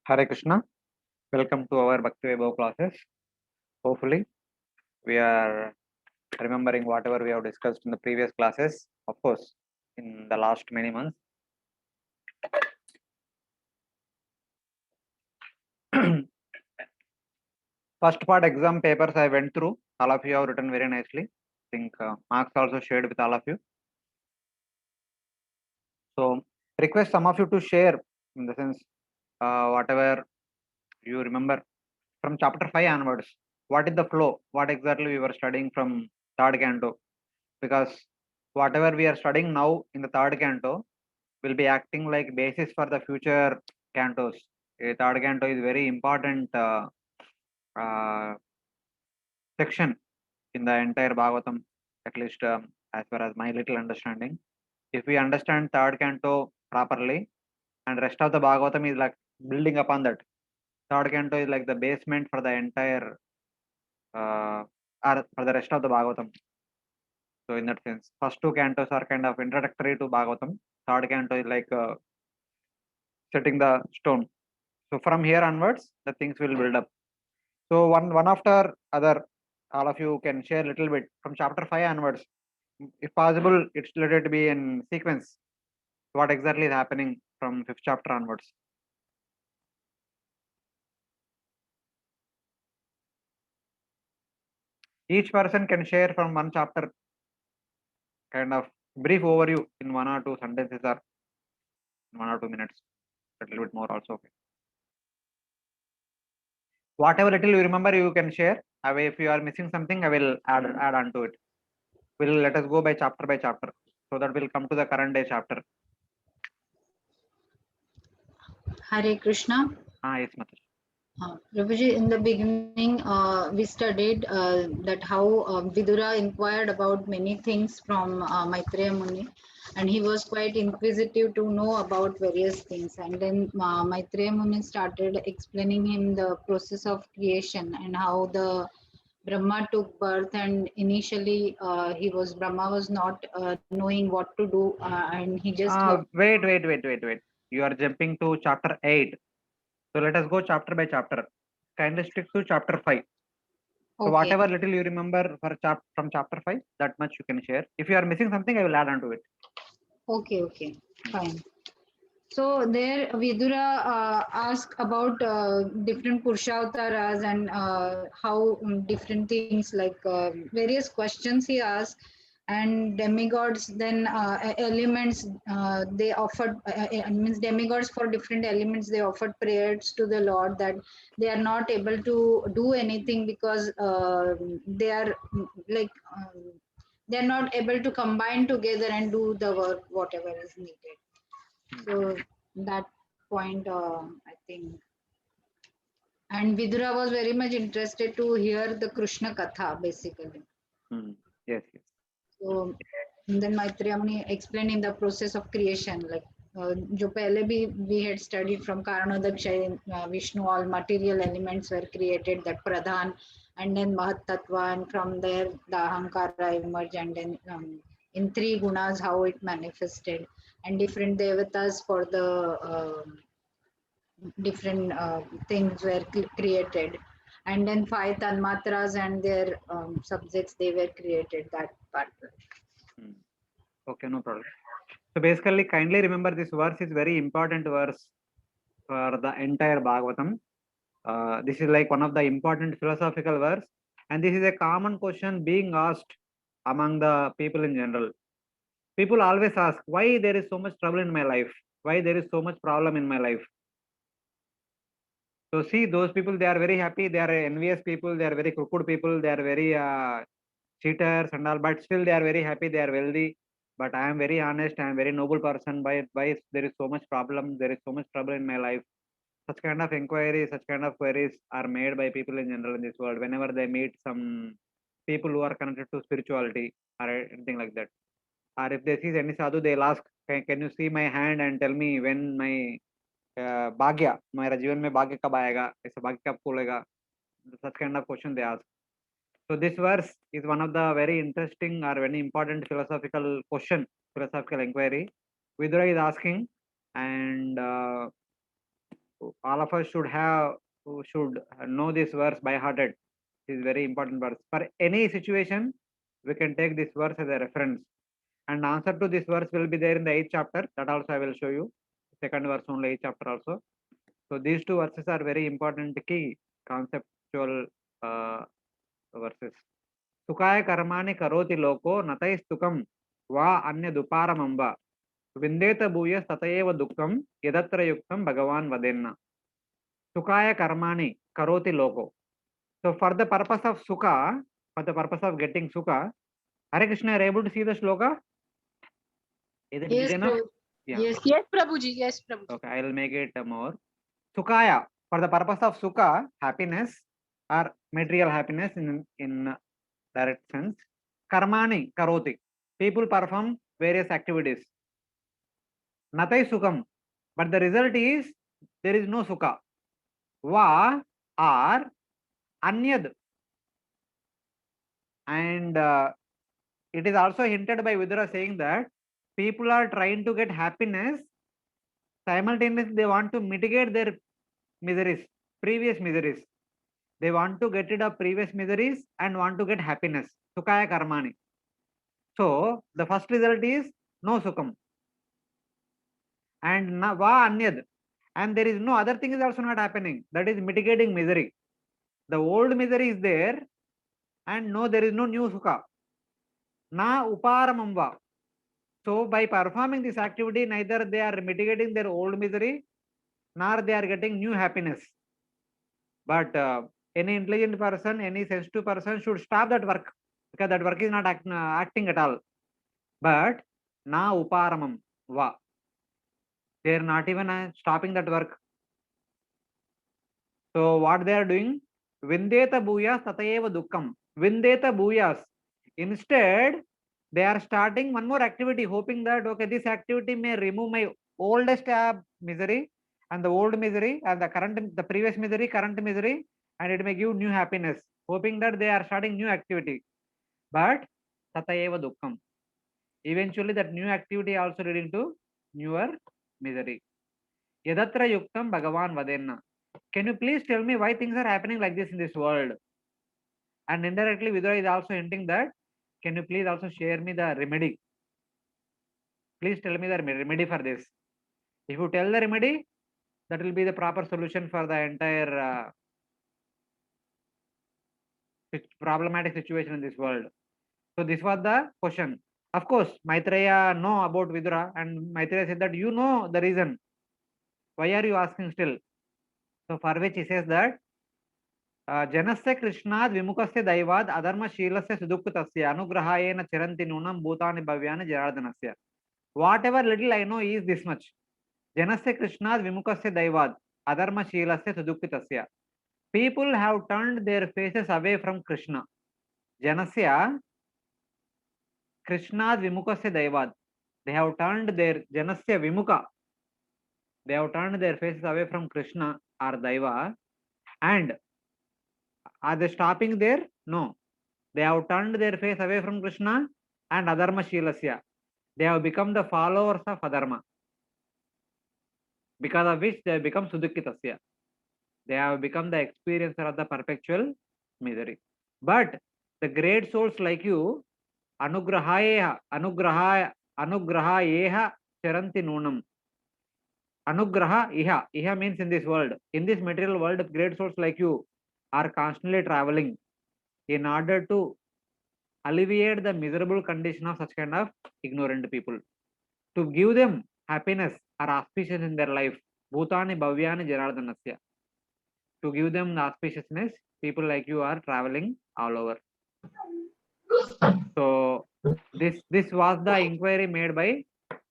Hare Krishna. Welcome to our Bhakti Vaibhav classes. Hopefully, we are remembering whatever we have discussed in the previous classes, of course, in the last many months. First part exam papers I went through. All of you have written very nicely. I think marks also shared with all of you. So, request some of you to share in the sense whatever you remember from chapter 5 onwards. What is the flow? What exactly we were studying from third canto? Because whatever we are studying now in the third canto will be acting like basis for the future cantos. A third canto is very important uh, section in the entire Bhagavatam, at least as far as my little understanding. If we understand third canto properly, and rest of the Bhagavatam is like building upon that. Third canto is like the basement for the entire or for the rest of the Bhagavatam. So in that sense, first two cantos are kind of introductory to Bhagavatam. Third canto is like setting the stone. So from here onwards, the things will build up. So one after other, all of you can share a little bit from chapter 5 onwards. If possible, it's let it be in sequence. What exactly is happening from fifth chapter onwards? Each person can share from one chapter, kind of brief overview in one or two sentences or 1 or 2 minutes. A little bit more also. Okay. Whatever little you remember, you can share. If you are missing something, I will add on to it. We'll let us go by chapter, so that we'll come to the current day chapter. Hare Krishna. Yes, Mataji. Prabhuji, in the beginning, we studied that how Vidura inquired about many things from Maitreya Muni, and he was quite inquisitive to know about various things. And then Maitreya Muni started explaining him the process of creation and how the Brahma took birth, and initially Brahma was not knowing what to do, and he just Wait. You are jumping to chapter 8. So let us go chapter by chapter. Kindly stick to chapter 5. So okay. whatever little you remember from chapter 5, that much you can share. If you are missing something, I will add on to it. Okay, fine. So there Vidura asked about different Purushavtaras and how different things like various questions he asked, and demigods then elements they offered means demigods for different elements they offered prayers to the Lord that they are not able to do anything because they are like they are not able to combine together and do the work whatever is needed. So that point, I think, and Vidura was very much interested to hear the Krishna Katha, basically. Yes. So then Maitreya Muni explained in the process of creation, like जो पहले भी we had studied from Karanodakshaya, Vishnu, all material elements were created, that Pradhan, and then Mahat Tattva, and from there the Ahankara emerged, and then in three gunas how it manifested, and different devatas for the different things were created, and then five tanmatras and their subjects they were created, that part. Okay, no problem. So basically, kindly remember this verse is very important verse for the entire Bhagavatam. This is like one of the important philosophical verse, and this is a common question being asked among the people in general. People always ask why there is so much trouble in my life, why there is so much problem in my life. So see, those people, they are very happy, they are envious people, they are very crooked people, they are very cheaters and all, but still they are very happy, they are wealthy. But I am very honest, I am very noble person. Why there is so much problem, there is so much trouble in my life? Such kind of inquiries, such kind of queries are made by people in general in this world whenever they meet some people who are connected to spirituality or anything like that. Or if they see any sadhu, they'll ask, can you see my hand and tell me when my भाग्य मेरा जीवन में भाग्य कब आएगा, ऐसा भाग्य कब खुलेगा? Such kind of question they ask. So this verse is one of the very interesting or very important philosophical inquiry Vidura is asking, and all of us should know this verse by hearted. It is very important verse. For any situation, we can take this verse as a reference. And answer to this verse will be there in the 8th chapter. That also I will show you. Second verse only, 8th chapter also. So these two verses are very important key conceptual verses. Sukaya karmani karoti loko natai stukam va anya duparamamba vindeta bhuya satayeva dukkam yadatra yuktam bhagavan vadenna. Sukaya karmani karoti loko. So for the purpose of sukha, for the purpose of getting sukha, Hare Krishna, are able to see the shloka? Is it Yes, big enough? Prabhu. Yeah. Yes, Prabhuji. Yes, Prabhuji. Okay, I will make it more. Sukhaya, for the purpose of sukha, happiness or material happiness in direct sense. Karmani, karoti. People perform various activities. Natai sukham. But the result is there is no sukha. Va or anyad. And it is also hinted by Vidura saying that people are trying to get happiness. Simultaneously, they want to mitigate their miseries, previous miseries. They want to get rid of previous miseries and want to get happiness. Sukhaya karmani. So the first result is no sukham. And va anyad. And there is no other thing is also not happening. That is mitigating misery. The old misery is there and no, there is no new sukha. Na uparamamba. So by performing this activity, neither they are mitigating their old misery, nor they are getting new happiness. But any intelligent person, any sensitive person should stop that work, because that work is not acting at all. But na uparamam va. They are not even stopping that work. So what they are doing? Vindeta bhuyas tatayeva dukkam. Vindeta bhuyas. Instead, they are starting one more activity, hoping that okay, this activity may remove my oldest misery and the old misery and the previous misery, current misery, and it may give new happiness, hoping that they are starting new activity. But tatayeva dukkam. Eventually, that new activity also leading to newer misery. Yadatra yuktam bhagavan vadenna. Can you please tell me why things are happening like this in this world? And indirectly, Vidura is also hinting that, can you please also share me the remedy? Please tell me the remedy for this. If you tell the remedy, that will be the proper solution for the entire problematic situation in this world. So this was the question. Of course, Maitreya know about Vidura, and Maitreya said that you know the reason. Why are you asking still? So for which he says that जनस्य कृष्णाद् विमुखस्य दैवाद् अधर्मशीलस्य सुदुःखितस्य अनुग्रहायेन चरन्ति नूनं भूतानि भव्यानि जनार्दनस्य. Whatever little I know is this much. Janasya Krishnad Vimukasya Daivad Adharmashilasya Sudukkhitasya. People have turned their faces away from Krishna. Janasya Krishnad Vimukasya Daivad. They have turned their Janasya Vimukha. They have turned their faces away from Krishna or Daiva. And are they stopping there? No. They have turned their face away from Krishna and Adharmashilasya. They have become the followers of Adharma. Because of which they have become Sudukhitasya. They have become the experiencer of the perpetual misery. But the great souls like you, anugrahayeha charanti nunam. Anugraha iha. Iha means in this world. In this material world, great souls like you are constantly traveling in order to alleviate the miserable condition of such kind of ignorant people. To give them happiness or auspicious in their life. Bhutani bhavyani janardanasya. To give them the auspiciousness, people like you are traveling all over. So this was the inquiry made by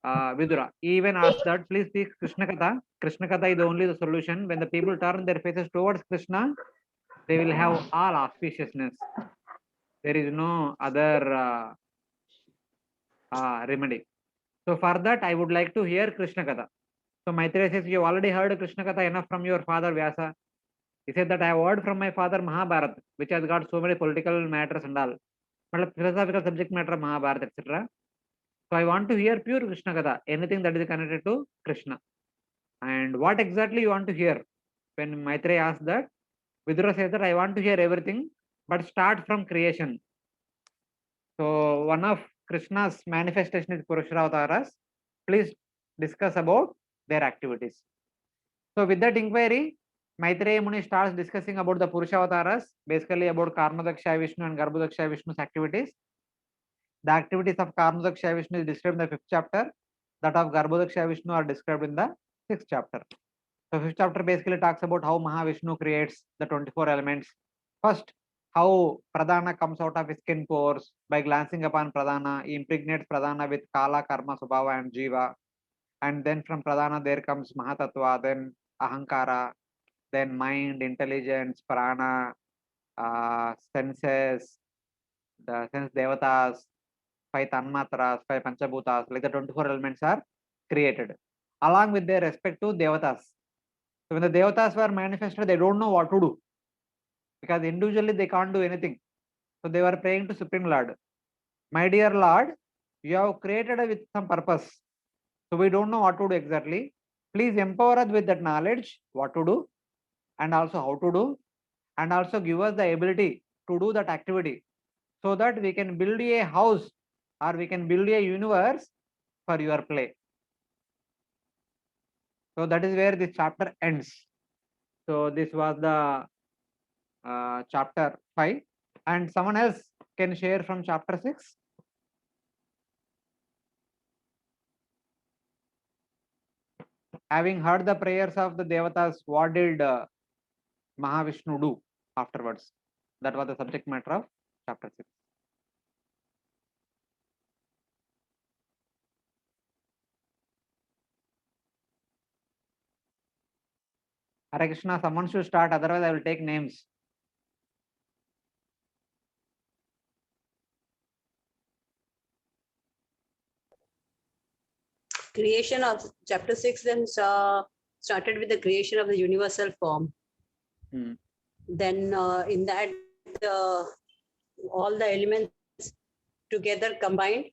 Vidura. He even asked that, please speak Krishna Katha. Krishna Katha is only the solution. When the people turn their faces towards Krishna, they will have all auspiciousness. There is no other remedy. So for that, I would like to hear Krishna Katha. So Maitreya says, you have already heard Krishna Katha enough from your father Vyasa. He said that I have heard from my father Mahabharata, which has got so many political matters and all, but philosophical subject matter of Mahabharata, etc. So I want to hear pure Krishna Katha, anything that is connected to Krishna. And what exactly you want to hear? When Maitreya asks that, Vidura says that I want to hear everything, but start from creation. So one of Krishna's manifestation is Purusharavatas. Please discuss about their activities. So with that inquiry, Maitreya Muni starts discussing about the Purusharavatas, basically about Karmadaksha Vishnu and Garbhodaksha Vishnu's activities. The activities of Karmadaksha Vishnu is described in the 5th chapter. That of Garbhodaksha Vishnu are described in the 6th chapter. So 5th chapter basically talks about how Mahavishnu creates the 24 elements. First, how Pradhana comes out of his skin pores. By glancing upon Pradhana, he impregnates Pradhana with Kala, Karma, Subhava and Jiva. And then from Pradhana there comes Mahatattva, then Ahankara, then mind, intelligence, Prana, senses, the sense devatas, 5 tanmatras, 5 panchabhutas, like the 24 elements are created along with their respect to devatas. So when the devatas were manifested, they don't know what to do because individually they can't do anything. So they were praying to Supreme Lord. My dear Lord, you have created with some purpose. So we don't know what to do exactly. Please empower us with that knowledge, what to do and also how to do, and also give us the ability to do that activity so that we can build a house or we can build a universe for your play. So that is where this chapter ends. So this was the chapter 5, and someone else can share from chapter 6. Having heard the prayers of the devatas, what did Mahavishnu do afterwards? That was the subject matter of chapter 6. Hare Krishna, someone should start, otherwise I will take names. Creation of chapter 6 then started with the creation of the universal form. Then in that all the elements together combined,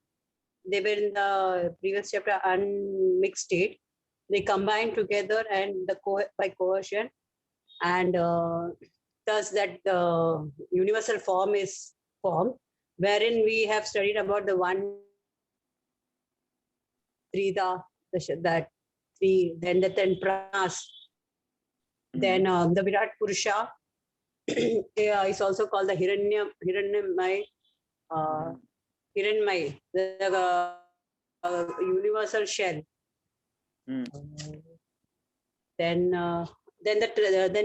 they were in the previous chapter unmixed state. They combined together and by coercion, and thus that the universal form is formed, wherein we have studied about the one that three, then the 10 pranas. Then the Virat Purusha is also called the Hiranyamay, the universal shell. Then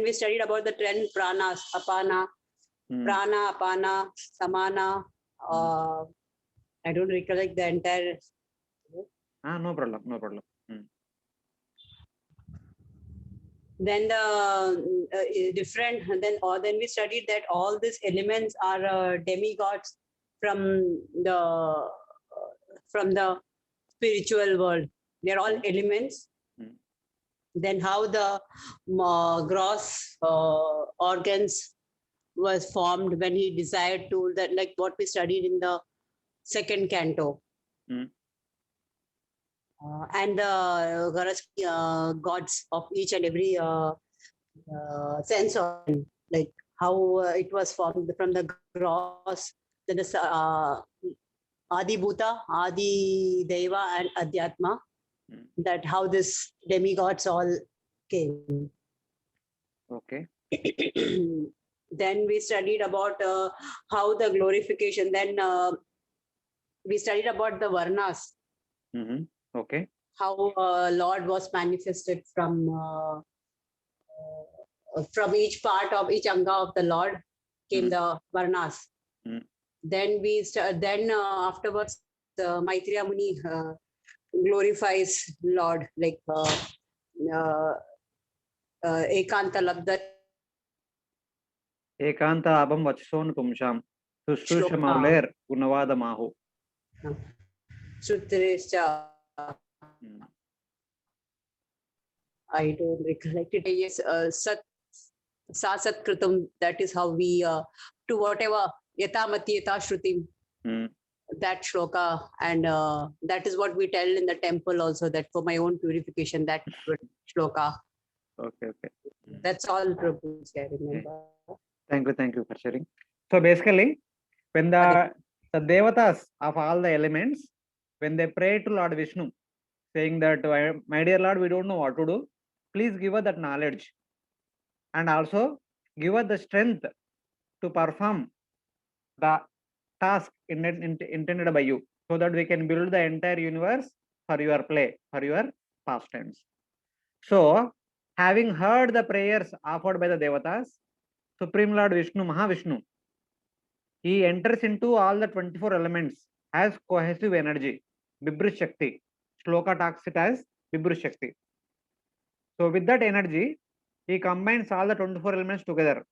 we studied about the 10 pranas: apana, prana, apana, samana. I don't recollect the entire. No problem. Then the different. Then we studied that all these elements are demigods from the spiritual world. They're all elements. Then how the gross organs was formed when he desired to, that like what we studied in the second canto. And the gods of each and every sense of, like how it was formed from the gross, then the Adi Bhuta, Adi Deva and Adhyatma, that how this demigods all came. Okay. Then we studied about how the glorification, then we studied about the Varnas. Okay. How Lord was manifested from each part of each anga of the Lord came the Varnas. Then afterwards Maitreya Muni glorifies Lord, like Ekanta Labda. Ekanta abam vachson pumsham sushusha mauler gunavada maho. Sutrescha. I don't recollect it. Yes, Sat Kritam, that is how we to whatever Yatamati Yata Shrutim. that shloka, and that is what we tell in the temple also, that for my own purification, that shloka. Okay, okay. That's all, Prabhuji, I remember. Thank you for sharing. So basically, when the devatas of all the elements, when they pray to Lord Vishnu, saying that, my dear Lord, we don't know what to do, please give us that knowledge, and also give us the strength to perform the task intended by you, so that we can build the entire universe for your play, for your pastimes. So, having heard the prayers offered by the devatas, Supreme Lord Vishnu, Mahavishnu, he enters into all the 24 elements as cohesive energy, Bibrush Shakti. Shloka talks it as Bibrush Shakti. So, with that energy, he combines all the 24 elements together.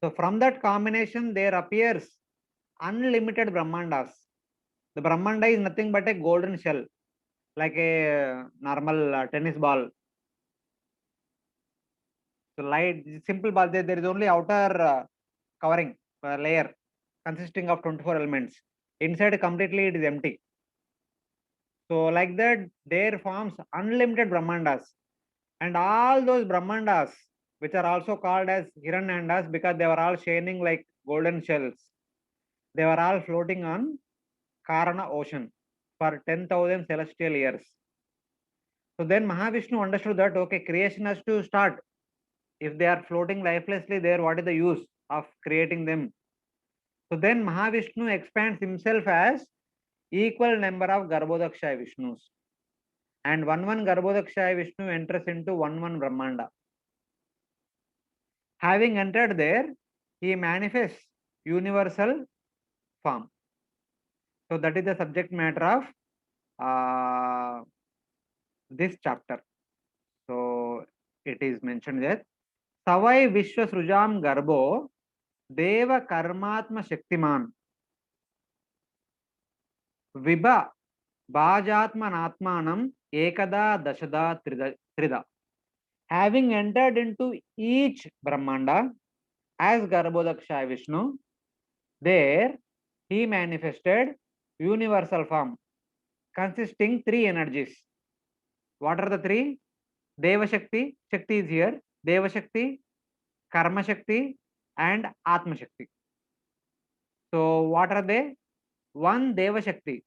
So, from that combination, there appears unlimited Brahmandas. The Brahmanda is nothing but a golden shell, like a normal tennis ball. So, light, simple ball, there is only outer covering layer consisting of 24 elements. Inside completely it is empty. So, like that, there forms unlimited Brahmandas. And all those Brahmandas, which are also called as Hiranyandas, because they were all shining like golden shells, they were all floating on Karana ocean for 10,000 celestial years. So then Mahavishnu understood that, okay, creation has to start. If they are floating lifelessly there, what is the use of creating them? So then Mahavishnu expands himself as equal number of Garbhodakshaya Vishnus. And one Garbhodakshaya Vishnu enters into one Brahmanda. Having entered there, he manifests universal form. So that is the subject matter of this chapter. So it is mentioned that Savai Vishwa Srujam Garbo Deva Karmatma Shaktiman Vibha Bhajatmanatmanam Ekada Dashada Trida. Having entered into each Brahmanda as Garbhodakshaya Vishnu, there he manifested universal form consisting three energies. What are the three? Deva Shakti, Shakti is here, Deva Shakti, Karma Shakti, and Atma Shakti. So, what are they? One Deva Shakti,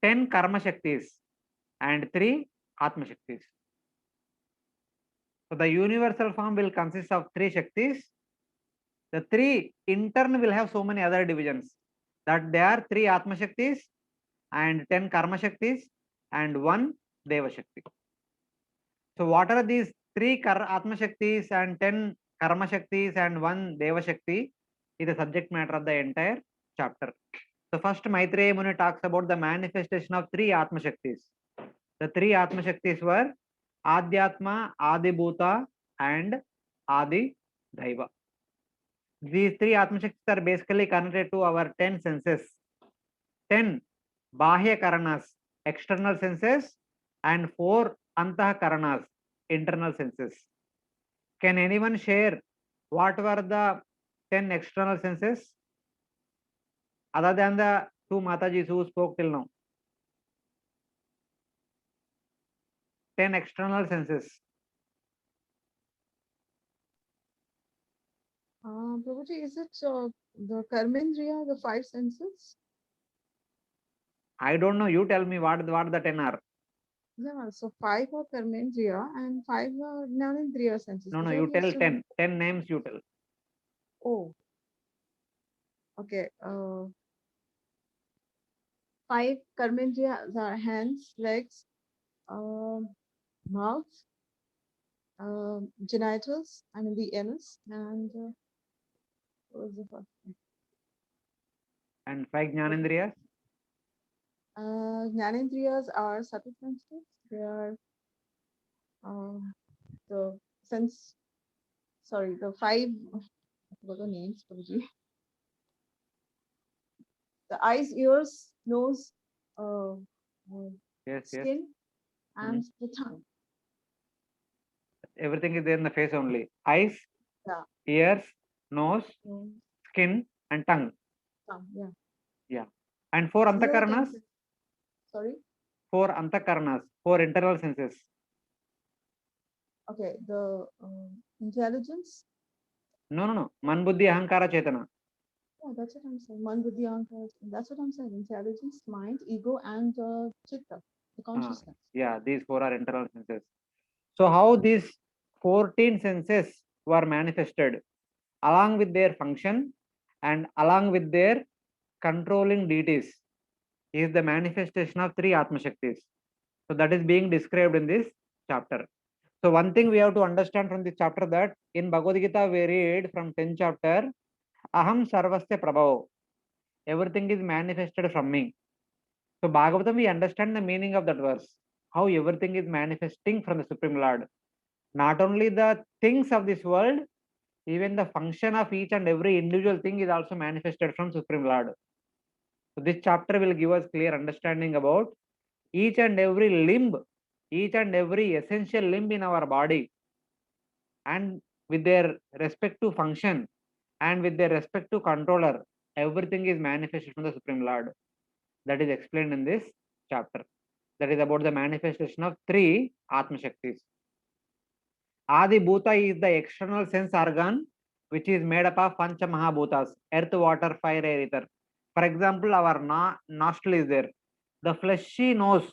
10 Karma Shaktis, and 3 Atma Shaktis. So, the universal form will consist of 3 Shaktis. The 3 in turn will have so many other divisions, that they are 3 Atma Shaktis and 10 Karma Shaktis and 1 Deva Shakti. So, what are these 3 Atma Shaktis and 10 Karma Shaktis and 1 Deva Shakti is the subject matter of the entire chapter. So, first Maitreya Muni talks about the manifestation of 3 Atma Shaktis. The 3 Atma Shaktis were Adhyatma, Adibhuta, and Adi Daiva. These 3 Atma Shaktis are basically connected to our 10 senses. 10 Bahya Karanas, external senses, and 4 Antah Karanas, internal senses. Can anyone share what were the 10 external senses other than the 2 Matajis who spoke till now? 10 external senses. Prabhuji, is it the Karmendriya, the 5 senses? I don't know. You tell me what the 10 are. Yeah, so 5 are Karmendriya and 5 are Jnanendriya senses. No, Is you that tell used to 10. 10 names you tell. Oh, okay. 5 Karmendriya are hands, legs, mouth, genitals, the anus, and what was the first one? And 5 Jnanendriyas. Jnanendriyas are subtle senses. They are the sense. Sorry, the 5. I forgot the names, Prabhuji. The eyes, ears, nose, Yes, yes. skin, and the tongue. Everything is there in the face only. Eyes, Yeah. ears, nose, Mm. skin, and tongue. Yeah. And 4 These are the antakarnas, things- Sorry. 4 antakarnas, 4 internal senses. Okay. The intelligence. No. Man, buddhi, ahankara, chetana. Oh, that's what I'm saying. Man, buddhi, ahankara. That's what I'm saying. Intelligence, mind, ego, and chitta, the consciousness. Yeah, these 4 are internal senses. So how these 14 senses were manifested along with their function and along with their controlling deities is the manifestation of 3 Atma Shaktis. So that is being described in this chapter. So one thing we have to understand from this chapter, that in Bhagavad Gita we read from 10th chapter, Aham Sarvasya Prabhavo. Everything is manifested from me. So Bhagavatam, we understand the meaning of that verse, how everything is manifesting from the Supreme Lord. Not only the things of this world, even the function of each and every individual thing is also manifested from Supreme Lord. So this chapter will give us clear understanding about each and every limb, each and every essential limb in our body, and with their respective function and with their respective controller, everything is manifested from the Supreme Lord. That is explained in this chapter. That is about the manifestation of 3 Atma Shaktis. Adi Bhuta is the external sense organ which is made up of Pancha Mahabhutas, earth, water, fire, air, ether. For example, our nostril is there. The fleshy nose,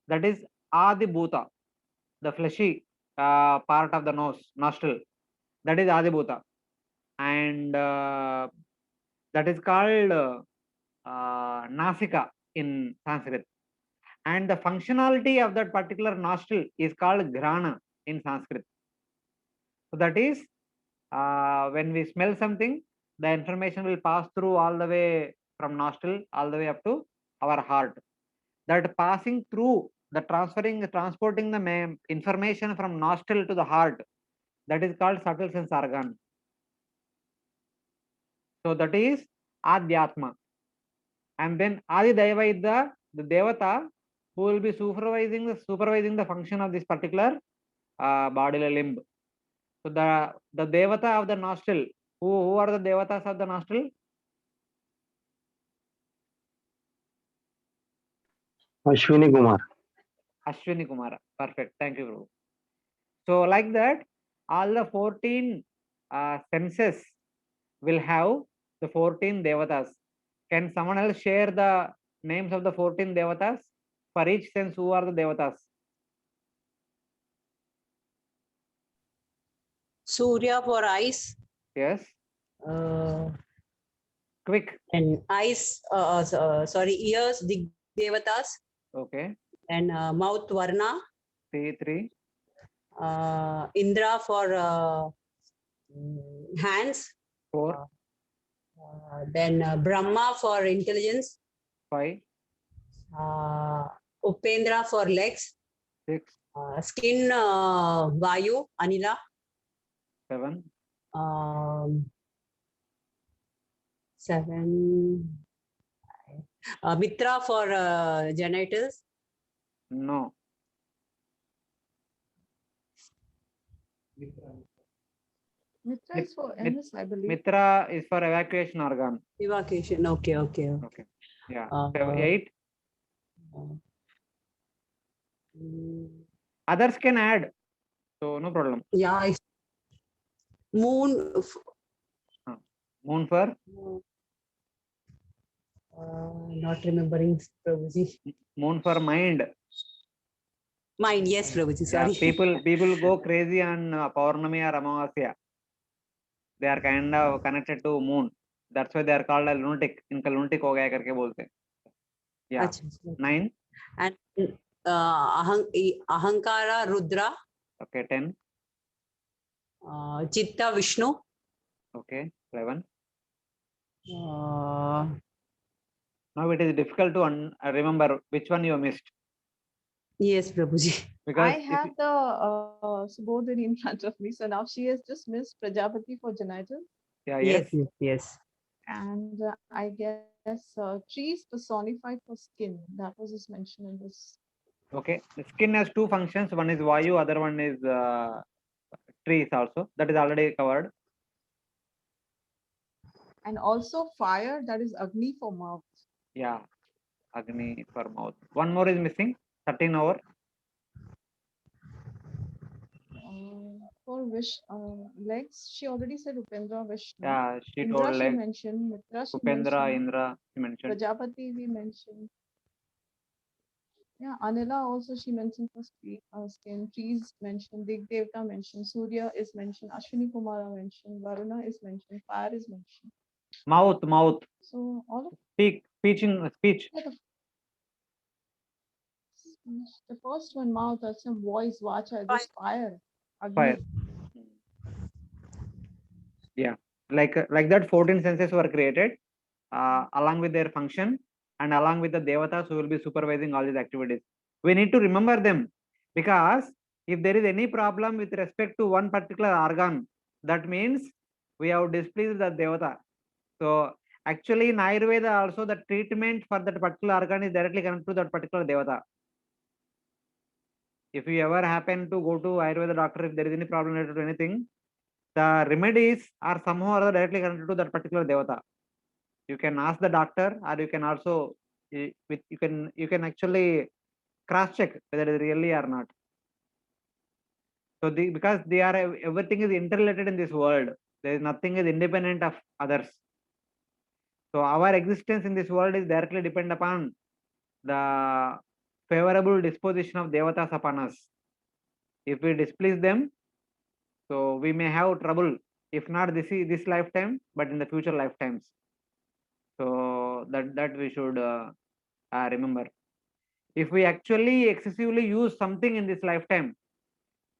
that is Adi Bhuta, the fleshy part of the nose, nostril, that is Adi Bhuta. And that is called Nasika in Sanskrit. And the functionality of that particular nostril is called Grana in Sanskrit. So that is when we smell something, the information will pass through all the way from nostril all the way up to our heart. That passing through, the transporting the information from nostril to the heart, that is called subtle sense organ. So that is Adhyatma. And then Adi Deva is the Devata who will be supervising the function of this particular bodily limb. So the Devata of the nostril, who are the Devatas of the nostril? Ashwini Kumar. Ashwini Kumara. Perfect. Thank you, Prabhu. So like that, all the 14 senses will have the 14 Devatas. Can someone else share the names of the 14 Devatas? For each sense, who are the Devatas? Surya for eyes. Yes. Quick. And eyes, sorry, ears, the devatas. Okay. And mouth, Varna. Three. Indra for hands. 4. Then Brahma for intelligence. 5. Upendra for legs. 6. Skin, Vayu, Anila. 7. 7. Mitra for genitals. No. Mitra is for anus, I believe. Mitra is for evacuation organ. Evacuation. Okay. Yeah. Uh, 8. Others can add. So no problem. Yeah. Moon. Moon for? Not remembering, Prabhuji. Moon for mind. Mind, yes, Prabhuji. Sorry. Yeah, people go crazy on Paurnami or Amavasya. They are kind of connected to moon. That's why they are called a lunatic. इनका lunatic हो गया करके बोलते हैं. Yeah. Achha. 9. And Ahankara, Rudra. Okay. 10. Chitta, Vishnu. Okay. 11. Uh, Now it is difficult to remember which one you missed. yes, Prabhuji. Because I have the Subodhini in front of me. So now she has just missed Prajapati for genital. yes. Yes. And I guess trees personified for skin. That was just mentioned in this. Okay. The skin has 2 functions. One is Vayu, other one is trees also. That is already covered. And also fire, that is Agni for mouth. Yeah, Agni for mouth. One more is missing. 13 over. For legs, she already said Upendra Vishnu. Yeah, she Indra told she like mentioned, Mitra she Upendra, mentioned, Indra, she mentioned. Prajapati we mentioned. Yeah, Anila also she mentioned for skin. Trees mentioned, Dig Devta mentioned, Surya is mentioned, Ashwini Kumara mentioned, Varuna is mentioned, fire is mentioned. Mouth, mouth. So all of Speak, speech. yeah, the first one, mouth, that's some voice, vacha, this fire, Agni. Fire. Yeah, like that 14 senses were created along with their function and along with the devatas who will be supervising all these activities. We need to remember them, because if there is any problem with respect to one particular organ, that means we have displeased the devata. So actually in Ayurveda also the treatment for that particular organ is directly connected to that particular devata. If you ever happen to go to Ayurveda doctor, if there is any problem related to anything, the remedies are somehow or other directly connected to that particular devata. You can ask the doctor, or you can also you can actually cross check whether it is really or not. So because they are everything is interrelated in this world, there is nothing is independent of others. So our existence in this world is directly depend upon the favorable disposition of devatas upon us. If we displease them, so we may have trouble, if not this lifetime, but in the future lifetimes. So that we should remember. If we actually excessively use something in this lifetime,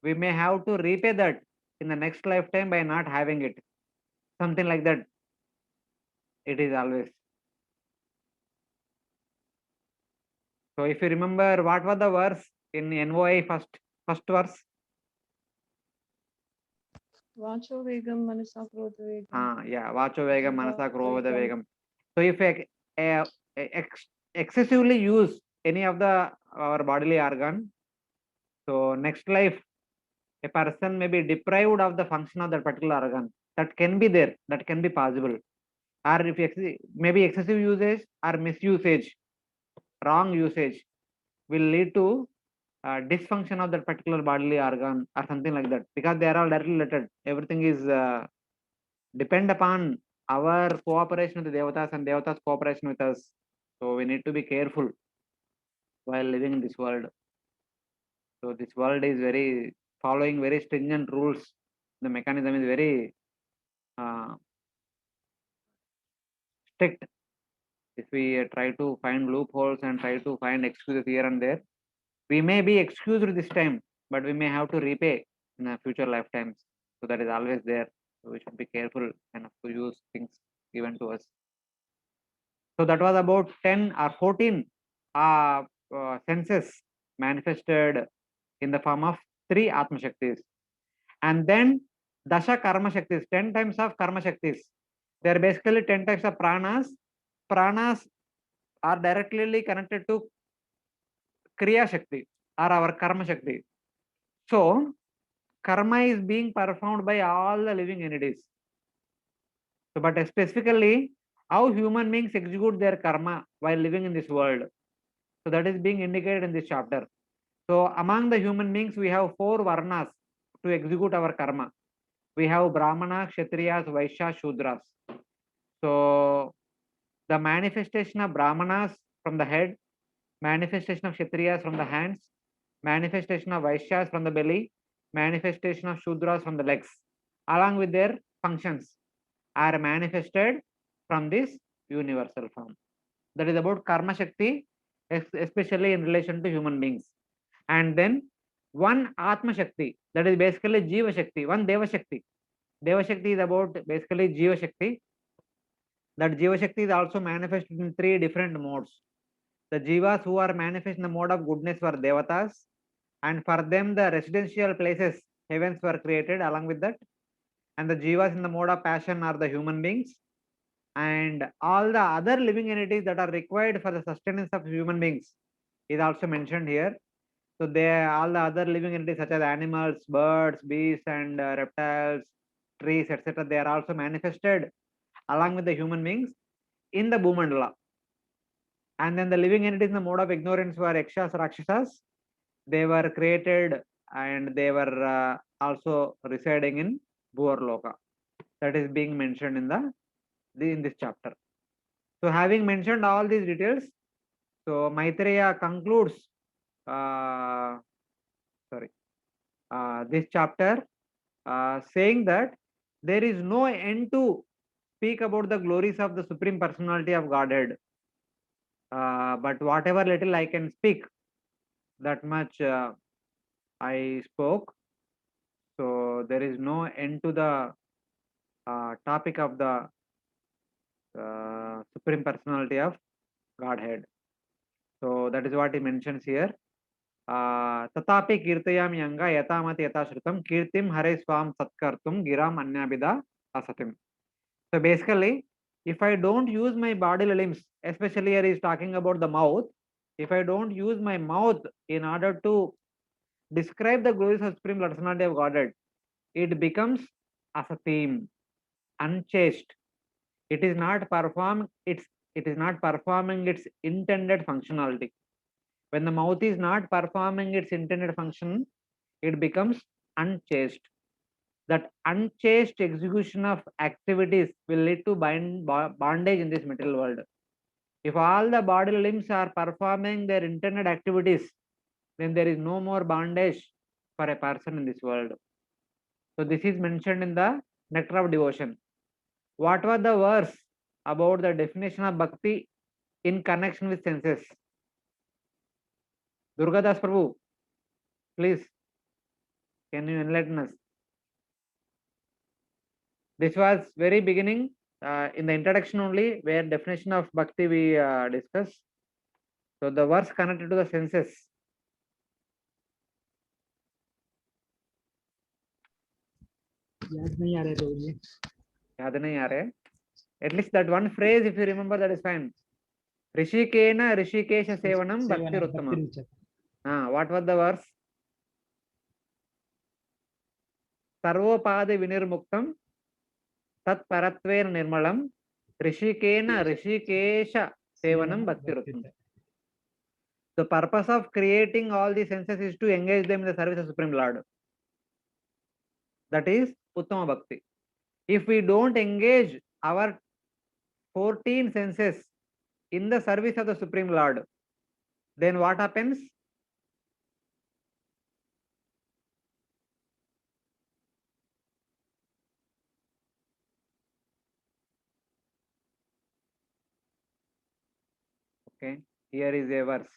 we may have to repay that in the next lifetime by not having it. Something like that. It is always. So if you remember, what was the verse in NOI first verse? Vacho Vegam Manasa Krodha Vegam. Yeah, Vacho Vegam, Manasa Krodha Vegam. Vegam. So if excessively use any of our bodily organ, so next life a person may be deprived of the function of that particular organ. That can be there, that can be possible. Or if maybe excessive usage or misusage, wrong usage will lead to dysfunction of that particular bodily organ or something like that, because they are all directly related. Everything is depend upon our cooperation with the devatas and devatas cooperation with us. So we need to be careful while living in this world. So this world is very following very stringent rules. The mechanism is very strict. If we try to find loopholes and try to find excuses here and there, we may be excused this time, but we may have to repay in the future lifetimes. So that is always there. So we should be careful enough to use things given to us. So that was about 10 or 14 senses manifested in the form of 3 Atma Shaktis. And then Dasha Karma Shaktis, 10 times of Karma Shaktis. They are basically 10 types of pranas. Pranas are directly connected to Kriya Shakti or our Karma Shakti. So karma is being performed by all the living entities. So, but specifically, how human beings execute their karma while living in this world. So that is being indicated in this chapter. So among the human beings, we have 4 varnas to execute our karma. We have Brahmana, Kshatriyas, Vaishyas, Shudras. So the manifestation of Brahmanas from the head, manifestation of Kshatriyas from the hands, manifestation of Vaishyas from the belly, manifestation of Shudras from the legs, along with their functions, are manifested from this universal form. That is about Karma Shakti, especially in relation to human beings. And then one Atma Shakti, that is basically Jiva Shakti, one Deva Shakti. Deva Shakti is about basically Jiva Shakti. That Jiva Shakti is also manifested in 3 different modes. The Jivas who are manifest in the mode of goodness were Devatas, and for them the residential places, heavens, were created along with that. And the Jivas in the mode of passion are the human beings, and all the other living entities that are required for the sustenance of human beings is also mentioned here. So they all the other living entities such as animals, birds, beasts, and reptiles, trees, etc. They are also manifested along with the human beings in the Bhumandala. And then the living entities in the mode of ignorance were Yakshas, Rakshasas. They were created and they were also residing in Bhuvarloka. That is being mentioned in this chapter. So having mentioned all these details, so Maitreya concludes this chapter saying that there is no end to speak about the glories of the Supreme Personality of Godhead. But whatever little I can speak, that much I spoke. So there is no end to the topic of the Supreme Personality of Godhead. So that is what he mentions here. Tatapi kirtayam yanga yatamati yatashrutam kirtim hare swam satkartum giram anyabida asatim. So basically, if I don't use my bodily limbs, especially here he is talking about the mouth, if I don't use my mouth in order to describe the glories of Supreme Personality of Godhead, it becomes asatim, unchaste. It is not performing its intended functionality. When the mouth is not performing its intended function, it becomes unchaste. That unchaste execution of activities will lead to bondage in this material world. If all the body limbs are performing their intended activities, then there is no more bondage for a person in this world. So this is mentioned in the Nectar of Devotion. What was the verse about the definition of bhakti in connection with senses? Durgadas Prabhu, please, can you enlighten us? This was very beginning in the introduction only, where definition of bhakti we discussed. So the verse connected to the senses. याद नहीं आ रहे रोज ये याद नहीं आ रहे. At least that one phrase, if you remember, that is fine. Rishikena Rishikesha Sevanam Bhakti Ruttama. What was the verse? Sarvopadi Vinirmuktam Tat Paratver Nirmalam Rishikena Rishikesha Sevanam Bhakti Ruttama. The purpose of creating all the senses is to engage them in the service of Supreme Lord. That is Uttama Bhakti. If we don't engage our 14 senses in the service of the Supreme Lord, then what happens? Okay, here is a verse.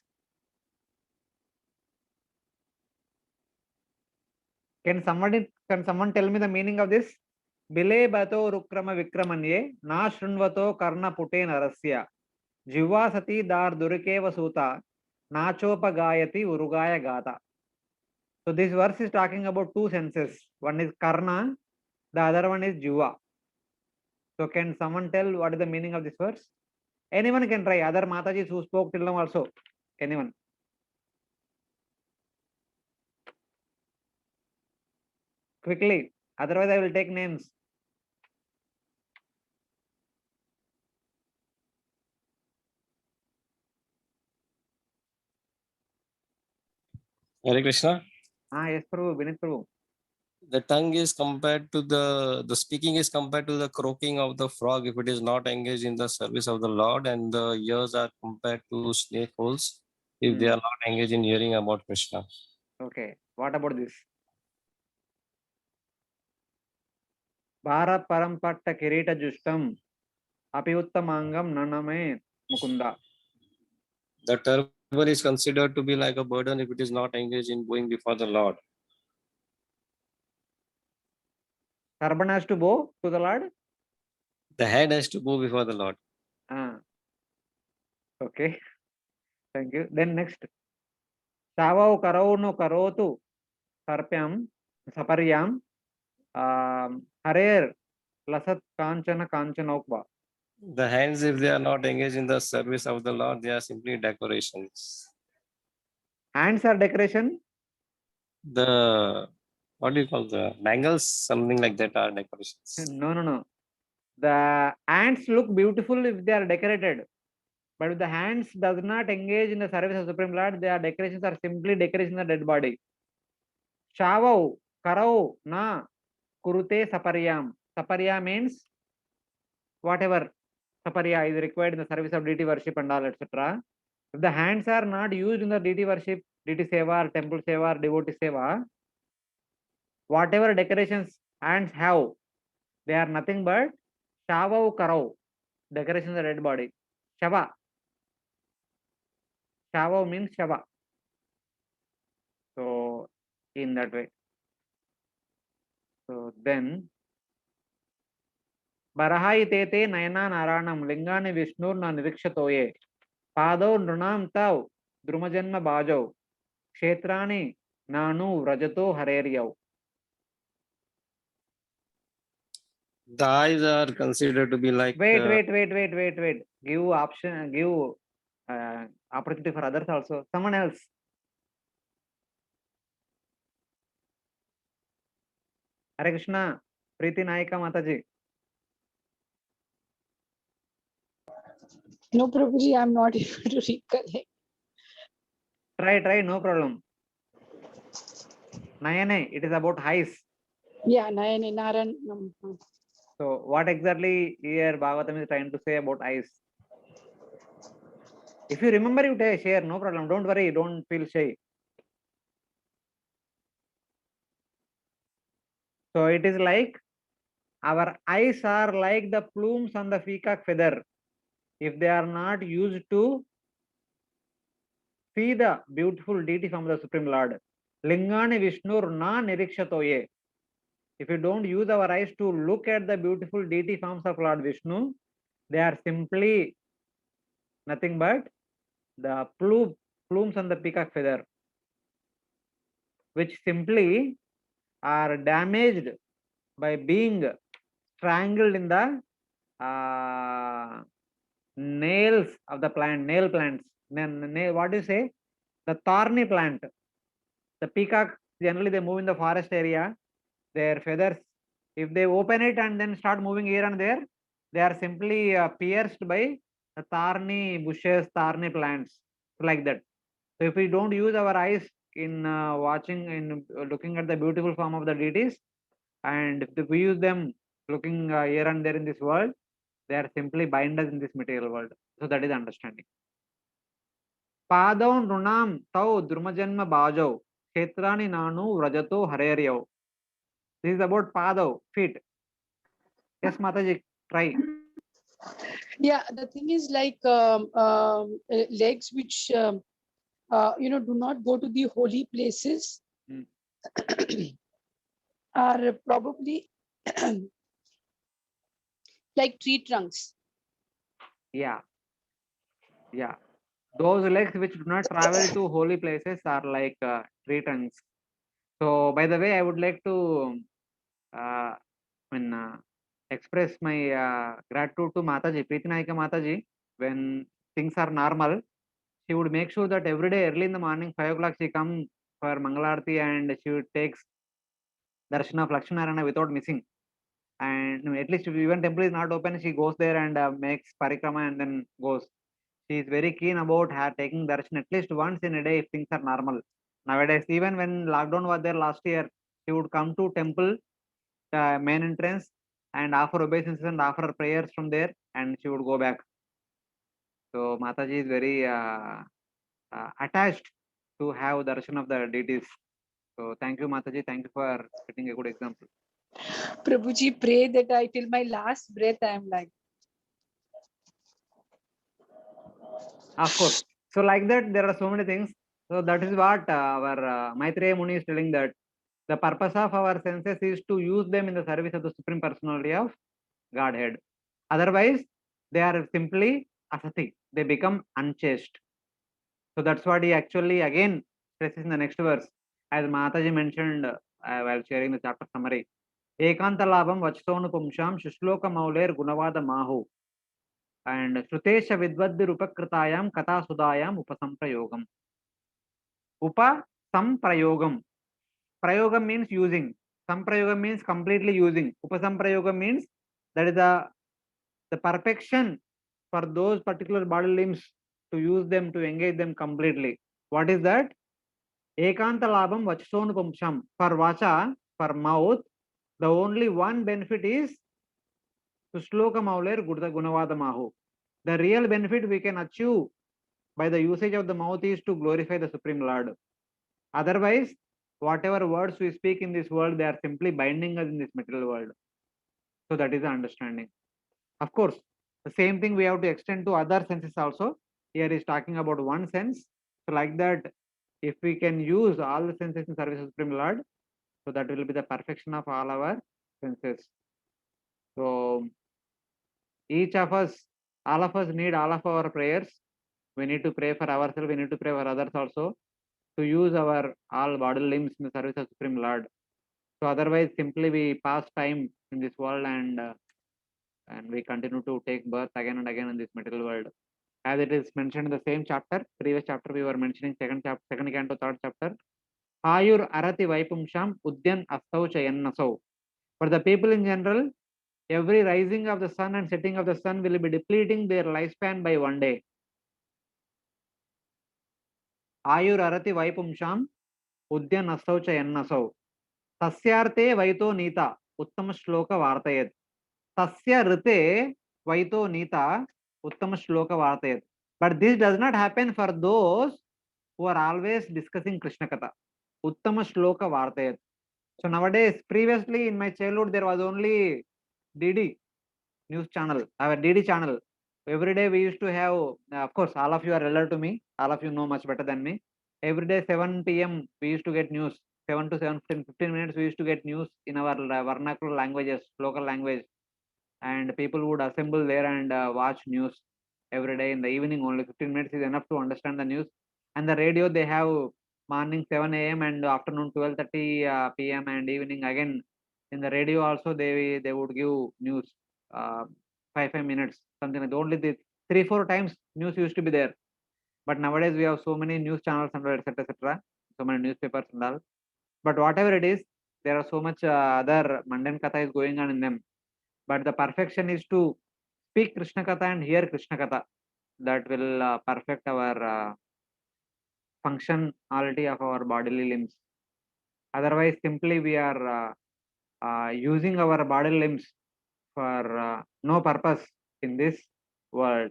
Can someone tell me the meaning of this? Bile bato rukrama vikramanye na shrunvato karna pute narasya jivasati dar durikeva suta nachopa gayati urugaya gata. So this verse is talking about two senses. One is karna, the other one is jiva. So can someone tell what is the meaning of this verse? Anyone can try. Other Matajis who spoke till now also. Anyone? Quickly. Otherwise I will take names. Hare Krishna. Yes, Prabhu. Vinit Prabhu. The tongue is compared to the speaking is compared to the croaking of the frog if it is not engaged in the service of the Lord, and the ears are compared to snake holes if they are not engaged in hearing about Krishna. Okay. What about this? Bhara parampatta kirita justam api uttamangam naname mukunda. The turban is considered to be like a burden if it is not engaged in going before the Lord. Turban has to bow to the Lord? The head has to go before the Lord. Okay. Thank you. Then next. Savau karau no karotu sarpyam saparyam harer lasat kanchana kanchanokva. The hands, if they are not engaged in the service of the Lord, they are simply decorations. Hands are decoration? The, what do you call the bangles? Something like that are decorations. No. The ants look beautiful if they are decorated, but if the hands does not engage in the service of Supreme Lord, their decorations are simply decoration of the dead body. Shavau, karau, na, kurute saparyam. Saparya means whatever saparya is required in the service of deity worship and all, etc. If the hands are not used in the deity worship, deity seva, or temple seva, or devotee seva, whatever decorations hands have, they are nothing but shavau karau, decorations of the dead body. Shava. Shava means shava. So in that way. So then Baraha itete nayana naranam lingani Vishnur na nirikshatoye Pado nrunam tav drumajanma bhajav kshetrani nanu vrajato hareryav. The eyes are considered to be like Wait. Give option, give opportunity for others also. Someone else. Hare Krishna, Preeti Naika Mataji. No, Prabhuji, I'm not able to recollect. Try, no problem. Nayane, it is about eyes. Yeah, Nayane, Naran. So what exactly here Bhagavatam is trying to say about eyes? If you remember, you share, no problem. Don't worry, don't feel shy. So it is like our eyes are like the plumes on the peacock feather. If they are not used to see the beautiful deity from the Supreme Lord, Lingani Vishnur na nirikshatoye. If you don't use our eyes to look at the beautiful deity forms of Lord Vishnu, they are simply nothing but the plumes on the peacock feather, which simply are damaged by being strangled in the nails of the nail plants. What do you say? The thorny plant. The peacock, generally they move in the forest area. Their feathers, if they open it and then start moving here and there, they are simply pierced by the thorny bushes, thorny plants, like that. So if we don't use our eyes in looking at the beautiful form of the deities, and if we use them looking here and there in this world, they are simply binders in this material world. So that is understanding. Padav nunam tau drumajanma bhajav kshetrani nanu vrajato hareryav. This is about padav, feet. Yes, Mataji, try. Yeah, the thing is like legs which do not go to the holy places are probably like tree trunks. Yeah. Those legs which do not travel to holy places are like tree trunks. So, by the way, I would like to express my gratitude to Mataji, Preeti Naika Mataji. When things are normal, she would make sure that every day early in the morning, 5 o'clock, she comes for Mangalarti and she takes darshan of Lakshanarayana without missing. And at least if even temple is not open, she goes there and makes parikrama and then goes. She is very keen about her taking darshan at least once in a day if things are normal. Nowadays, even when lockdown was there last year, she would come to temple main entrance and offer obeisances and offer prayers from there, and she would go back. So Mataji is very attached to have darshan of the deities. So thank you, Mataji. Thank you for setting a good example. Prabhuji, pray that I till my last breath I am like. Of course. So like that, there are so many things. So that is what our Maitreya Muni is telling, that the purpose of our senses is to use them in the service of the Supreme Personality of Godhead. Otherwise, they are simply asati. They become unchaste. So that's what he actually again stresses in the next verse. As Mataji mentioned while sharing the chapter summary. Ekanta labam vachsonu pumsham shushloka mauler gunavada mahu. And Shrutesha Vidvaddi Rupakritayam Kata Sudayam Upasamprayogam. Upasamprayogam. Prayogam means using. Samprayogam means completely using. Upasamprayogam means that is the the perfection for those particular body limbs to use them, to engage them completely. What is that? Ekanta labham vachasonupamsham. For vacha, for mouth, the only one benefit is to shloka mauler gunavada mahu. The real benefit we can achieve by the usage of the mouth is to glorify the Supreme Lord. Otherwise, whatever words we speak in this world, they are simply binding us in this material world. So that is the understanding. Of course, the same thing we have to extend to other senses also. Here is talking about one sense. So like that, if we can use all the senses in service of Supreme Lord, so that will be the perfection of all our senses. So each of us, all of us need all of our prayers. We need to pray for ourselves. We need to pray for others also, to use our all body limbs in the service of Supreme Lord. So otherwise, simply we pass time in this world and we continue to take birth again and again in this material world. As it is mentioned in the same chapter, previous chapter we were mentioning second canto, third chapter. Ayur arati vaipumsham udyan astau chayannasau. For the people in general, every rising of the sun and setting of the sun will be depleting their lifespan by one day. Ayur arati vaipumsham udyan astau chayannasau. Tasyarte vaito nita uttama shloka vartayat. Tasya rite vaito nita uttama shloka vartayat. But this does not happen for those who are always discussing Krishna Katha. Uttama shloka vartayat. So nowadays, previously in my childhood, there was only DD news channel, our DD channel. Every day we used to have, of course, all of you are related to me. All of you know much better than me. Every day 7 p.m. we used to get news. 7 to 15 minutes we used to get news in our vernacular languages, local language. And people would assemble there and watch news every day in the evening. Only 15 minutes is enough to understand the news. And the radio, they have morning 7 a.m. and afternoon 12:30 p.m. and evening again. In the radio also, they would give news 5 minutes, something like that. Only the 3-4 times news used to be there. But nowadays we have so many news channels and etc. So many newspapers and all. But whatever it is, there are so much other mundane katha is going on in them. But the perfection is to speak Krishna Katha and hear Krishna Katha. That will perfect our functionality of our bodily limbs. Otherwise, simply we are using our body limbs for no purpose in this world.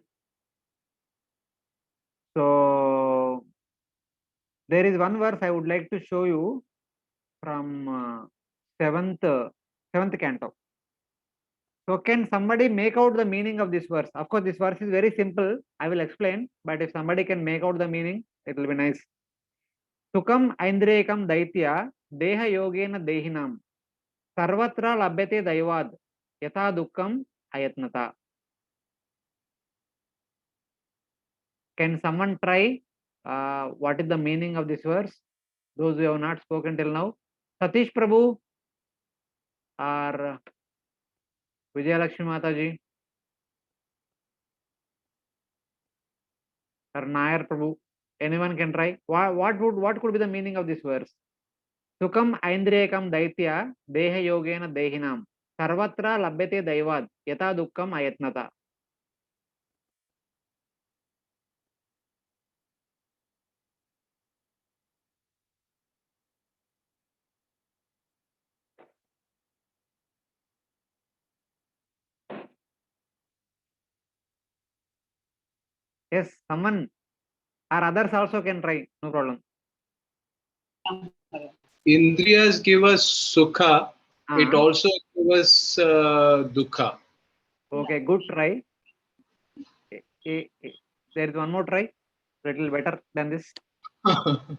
So there is one verse I would like to show you from seventh canto. So can somebody make out the meaning of this verse? Of course, this verse is very simple. I will explain, but if somebody can make out the meaning, it will be nice. Sukam Aindriyakam Daitya Deha Yogena Dehinam Sarvatra Labhyate Daivad Yatha Dukkam Ayatnata. Can someone try what is the meaning of this verse? Those who have not spoken till now. Satish Prabhu or Vijayalakshmi Mataji or Nayar Prabhu. Anyone can try. What could be the meaning of this verse? Sukam Aindriyakam Daitya Deha Yogena Dehinam Sarvatra Labhyate Daivad Yatha Dukkam Ayatnata. Yes, someone or others also can try. No problem. Indriyas give us sukha. It also gives us dukha. Okay, good try. There is one more try. Little better than this. Prabhuji,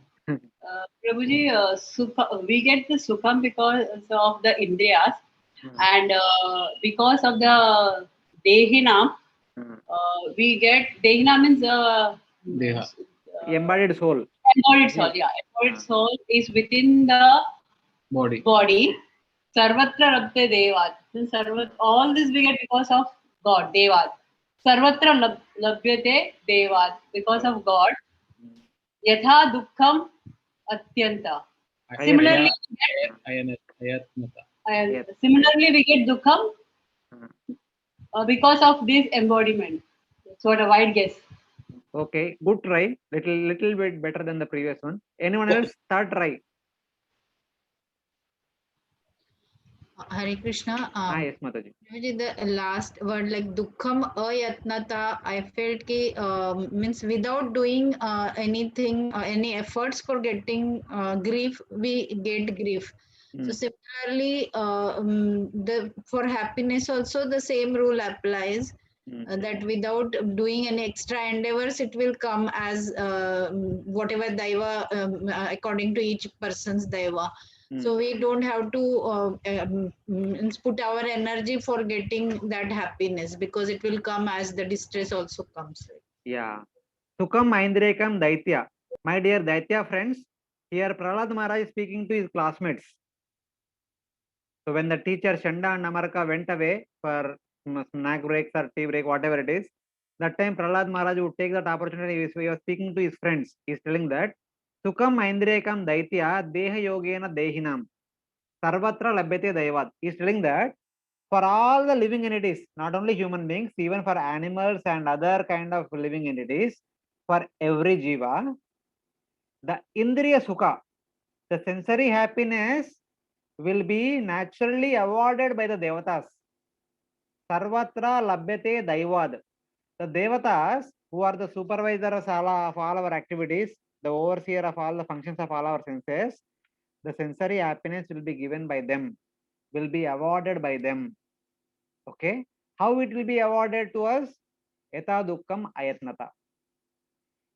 we get the sukham because of the Indriyas and because of the Dehinam, we get Dehinam means Deha. Embodied soul. Embodied soul, yeah. Embodied soul is within the body. Sarvatra Labhyate Devad. All this we get because of God, Devad. Sarvatra Labhyate Devad, because of God. Yatha Dukkham Atyanta. Similarly, Ayatnata. similarly we get Dukkham because of this embodiment. That's what a wide guess. Okay, good try. Little bit better than the previous one. Anyone else? Third try. Hare Krishna. Yes, Mataji. The last word like dukkham ayatnata, I felt ki means without doing anything, any efforts for getting grief, we get grief. So similarly, the for happiness also the same rule applies. That without doing any extra endeavors, it will come as whatever daiva according to each person's daiva. So we don't have to put our energy for getting that happiness because it will come as the distress also comes. Yeah. Sukham Aindrekam Daitya. My dear Daitya friends, here Prahlad Maharaj is speaking to his classmates. So when the teacher Shanda and Amarka went away for snack breaks or tea break, whatever it is, that time Prahlad Maharaj would take that opportunity. He was speaking to his friends. He is telling that Sukham Aindrekam Daitya Deha Yogena Dehinam Sarvatra Labhyate Daivat. He is telling that for all the living entities, not only human beings, even for animals and other kind of living entities, for every jiva, the Indriya Sukha, the sensory happiness will be naturally awarded by the Devatas. Sarvatra Labhyate Daivad. The Devatas, who are the supervisors of all our activities, the overseer of all the functions of all our senses, the sensory happiness will be given by them, will be awarded by them. Okay? How it will be awarded to us? Yata dukkam ayatnata.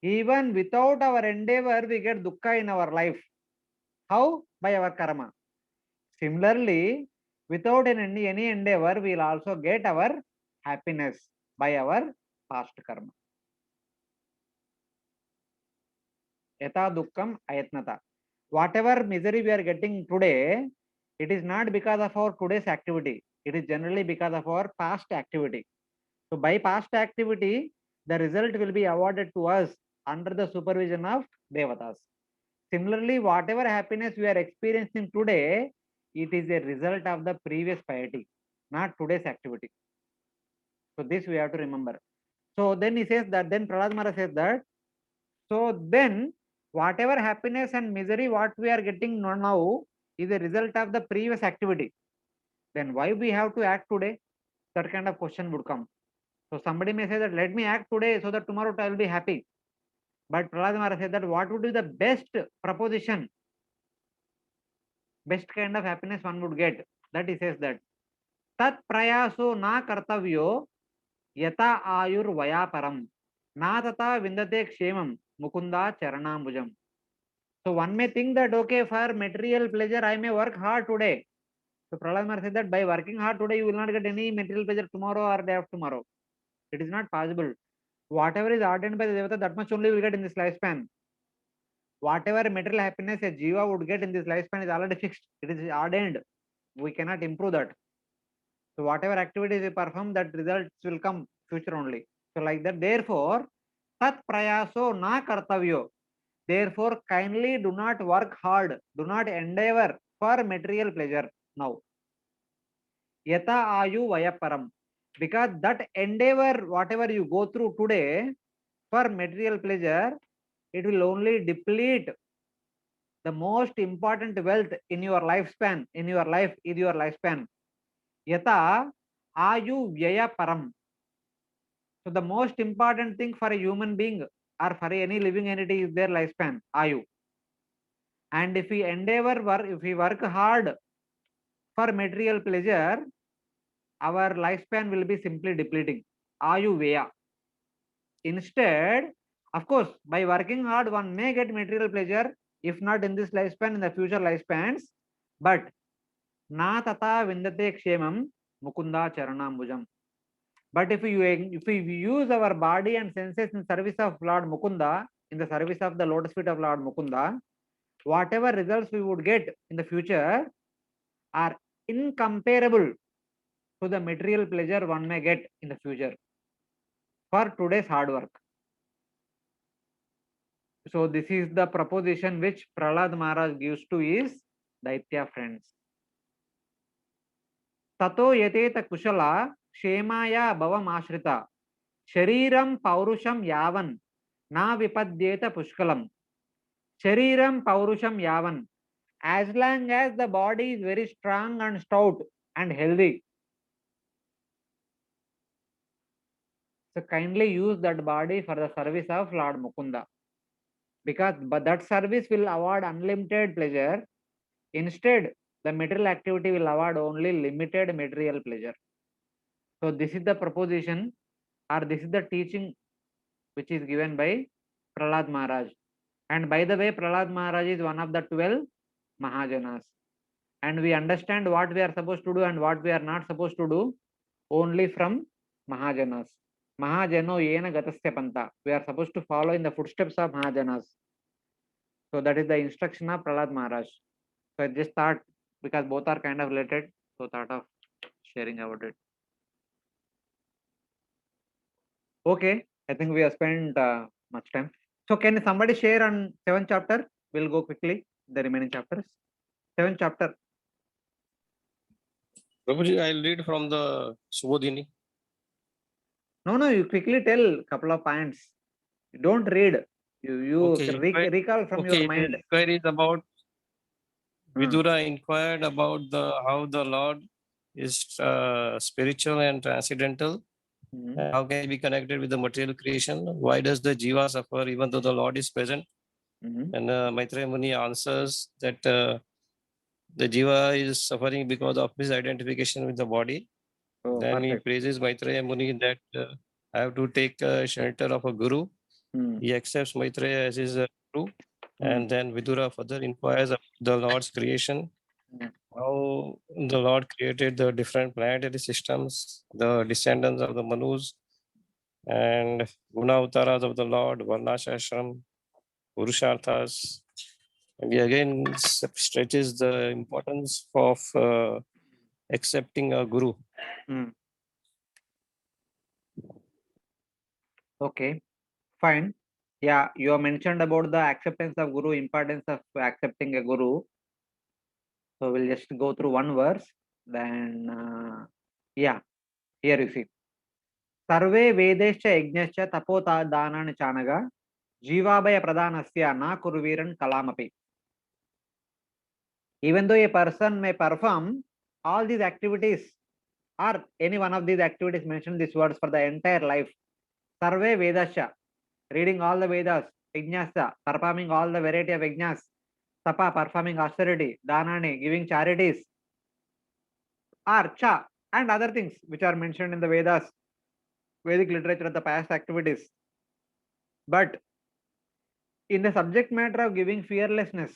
Even without our endeavor, we get dukkha in our life. How? By our karma. Similarly, without any endeavor, we will also get our happiness by our past karma. Yata dukkam ayatnata. Whatever misery we are getting today, it is not because of our today's activity. It is generally because of our past activity. So by past activity, the result will be awarded to us under the supervision of Devatas. Similarly, whatever happiness we are experiencing today, it is a result of the previous piety, not today's activity. So this we have to remember. So then he says that, then Prahlad Maharaj says that, so then whatever happiness and misery what we are getting now is a result of the previous activity. Then why we have to act today? That kind of question would come. So somebody may say that let me act today so that tomorrow I will be happy. But Prahlad Maharaj said that what would be the best proposition, best kind of happiness one would get? That he says that tat prayaso na kartavyo yata ayur vayaparam na tata vindate kshemam mukunda charanambujam. So one may think that okay, for material pleasure I may work hard today. So Prahlad Maharaj said that by working hard today you will not get any material pleasure tomorrow or day after tomorrow. It is not possible. Whatever is ordained by the Devata, that much only will get in this lifespan. Whatever material happiness a jiva would get in this lifespan is already fixed. It is ordained. We cannot improve that. So whatever activities we perform, that results will come future only. So like that, therefore, tat prayaso na kartavyo. Therefore, kindly do not work hard, do not endeavor for material pleasure now. Yata ayu vayaparam. Because that endeavor, whatever you go through today for material pleasure, it will only deplete the most important wealth in your lifespan, in your life, in your lifespan. Yata ayu vyaya param. So the most important thing for a human being or for any living entity is their lifespan, ayu. And if we endeavor work, if we work hard for material pleasure, our lifespan will be simply depleting. Ayu vyaya. Instead, of course, by working hard, one may get material pleasure, if not in this lifespan, in the future lifespans. But na tata vindate kshemam mukunda charanambujam. But if we use our body and senses in service of Lord Mukunda, in the service of the lotus feet of Lord Mukunda, whatever results we would get in the future are incomparable to the material pleasure one may get in the future for today's hard work. So this is the proposition which Prahlad Maharaj gives to his Daitya friends. Tato yateta kushala क्षेमाय भवमाश्रिता शरीरं पौरुषं यावन् ना विपद्येत पुष्कलम्. Shariram Paurusham Yavan. As long as the body is very strong and stout and healthy. So kindly use that body for the service of Lord Mukunda. Because that service will award unlimited pleasure. Instead, the material activity will award only limited material pleasure. So this is the proposition, or this is the teaching which is given by Prahlad Maharaj. And by the way, Prahlad Maharaj is one of the 12 Mahajanas. And we understand what we are supposed to do and what we are not supposed to do only from Mahajanas. Mahajano yena gatasya panta. We are supposed to follow in the footsteps of Mahajanas. So that is the instruction of Prahlad Maharaj. So I just thought, because both are kind of related, so thought of sharing about it. Okay, I think we have spent much time. So can somebody share on 7th chapter? We'll go quickly, the remaining chapters. 7th chapter. Prabhuji, I'll read from the Subodhini. No, you quickly tell couple of points. Don't read. You Okay, recall from your mind. Inquiries about Vidura inquired about how the Lord is spiritual and transcendental. How can he be connected with the material creation? Why does the jiva suffer even though the Lord is present? And Maitreya Muni answers that the jiva is suffering because of his identification with the body. Then he praises Maitreya Muni that I have to take shelter of a guru. He accepts Maitreya as his guru. And then Vidura further inquires about the Lord's creation, how the Lord created the different planetary systems, the descendants of the Manus, and Guna Avtaras of the Lord, Varnashashram, Purusharthas. And he again stretches the importance of accepting a guru. Okay, fine. Yeah, you have mentioned about the acceptance of guru, importance of accepting a guru. So we'll just go through one verse. Then, yeah, here you see. Sarve Vedescha Yajnascha Tapota Danan Chanaga Jivabaya Pradhanasya Na Kurviran Kalamapi. Even though a person may perform all these activities or any one of these activities mentioned these words for the entire life. Sarve Vedascha, reading all the Vedas, Yajnasya, performing all the variety of Yajnas, Tapa, performing austerity, Dhanani, giving charities, Archa, and other things which are mentioned in the Vedas, Vedic literature, the past activities. But in the subject matter of giving fearlessness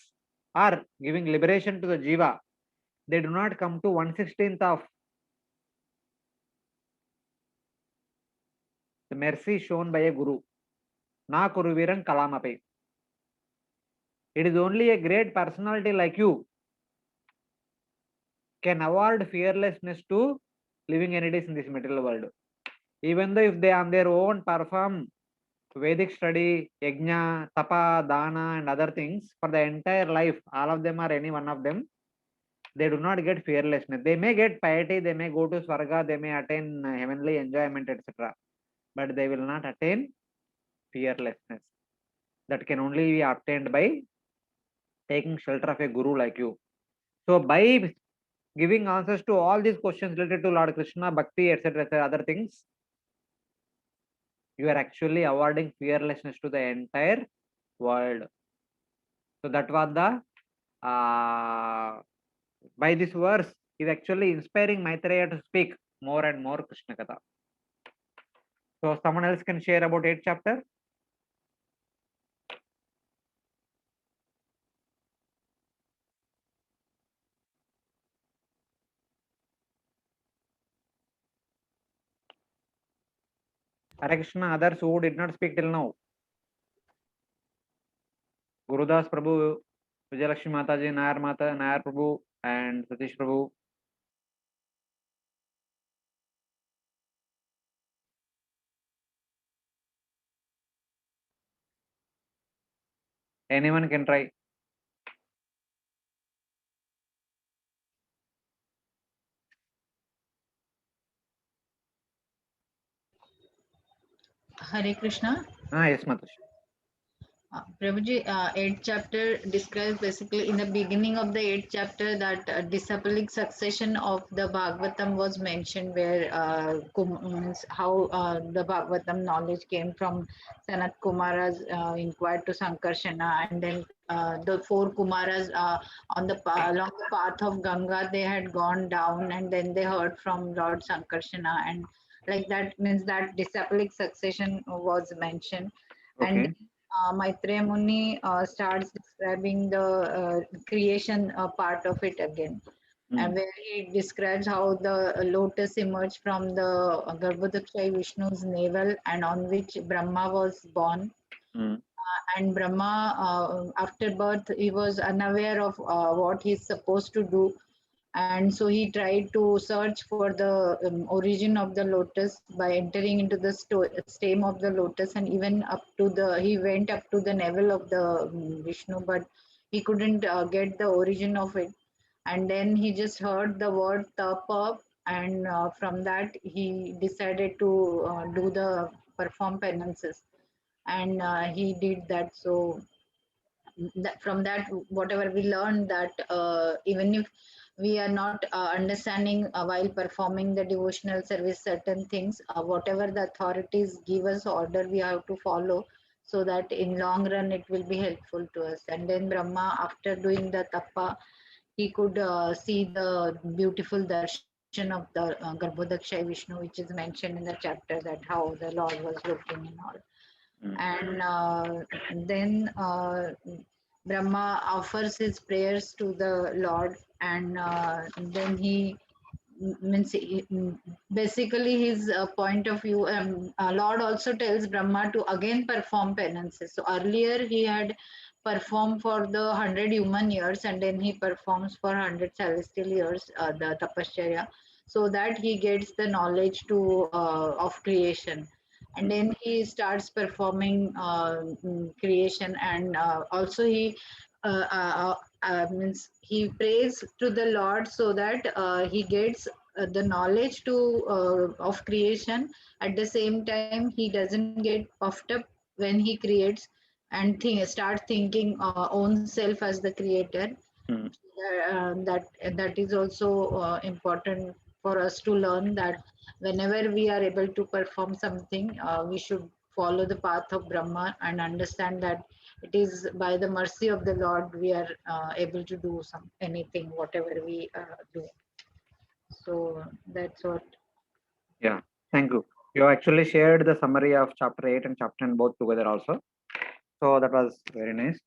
or giving liberation to the jiva, they do not come to 1/16th of the mercy shown by a guru. Na kuruviran kalamape. It is only a great personality like you can award fearlessness to living entities in this material world. Even though if they on their own perform Vedic study, yajna, tapa, dana, and other things for the entire life, all of them or any one of them, they do not get fearlessness. They may get piety, they may go to Swarga, they may attain heavenly enjoyment, etc. But they will not attain fearlessness. That can only be obtained by taking shelter of a guru like you. So by giving answers to all these questions related to Lord Krishna, Bhakti, etc., other things, you are actually awarding fearlessness to the entire world. So that was the by this verse is actually inspiring Maitreya to speak more and more Krishna Katha. So someone else can share about 8th chapter. Hare Krishna, others who did not speak till now. Gurudas Prabhu, Vijayalakshmi Mataji, Nayar Mata, Nayar Prabhu, and Satish Prabhu. Anyone can try. Hare Krishna. Yes, Mataji. Prabhuji, 8th chapter describes basically in the beginning of the 8th chapter that disciplic succession of the Bhagavatam was mentioned, where means how the Bhagavatam knowledge came from Sanat Kumaras inquired to Sankarsana, and then the four Kumaras on the along the path of Ganga, they had gone down, and then they heard from Lord Sankarsana, and like that means that disciplic succession was mentioned. And Okay. Maitreya Muni starts describing the creation part of it again, and where he describes how the lotus emerged from the Garbhodakshayi Vishnu's navel, and on which Brahma was born. And Brahma, after birth, he was unaware of what he's supposed to do, and so he tried to search for the origin of the lotus by entering into the stem of the lotus, and even up to the he went up to the navel of the Vishnu, but he couldn't get the origin of it. And then he just heard the word tapa, and from that he decided to perform penances, and he did that. So from that, whatever we learned, that even if we are not understanding while performing the devotional service certain things, whatever the authorities give us order, we have to follow, so that in long run it will be helpful to us. And then Brahma, after doing the tapa, he could see the beautiful darshan of the Garbhodakshayi Vishnu, which is mentioned in the chapter, that how the Lord was looking and all. And then Brahma offers his prayers to the Lord, and then he means basically his point of view. Lord also tells Brahma to again perform penances. So earlier he had performed for the 100 human years, and then he performs for 100 celestial years, the tapasya, so that he gets the knowledge of creation. And then he starts performing creation, and also he means he prays to the Lord, so that he gets the knowledge of creation. At the same time, he doesn't get puffed up when he creates, and start thinking own self as the creator. That is also important for us to learn, that whenever we are able to perform something, we should follow the path of Brahma, and understand that it is by the mercy of the Lord we are able to do anything, whatever we do. So that's what. Yeah, thank you. You actually shared the summary of chapter 8 and chapter 10 both together also. So that was very nice.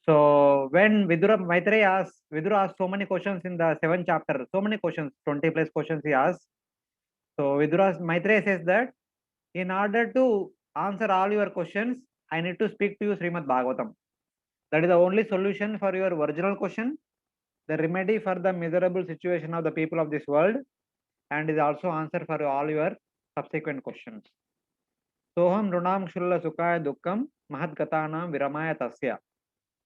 So when Maitreya asked so many questions in the 7th chapter, so many questions, 20 plus questions he asked. So Maitreya says that in order to answer all your questions, I need to speak to you Srimad Bhagavatam. That is the only solution for your original question, the remedy for the miserable situation of the people of this world, and is also answer for all your subsequent questions. Soham runam shulla sukaya dukkam mahadgatanam viramaya tasya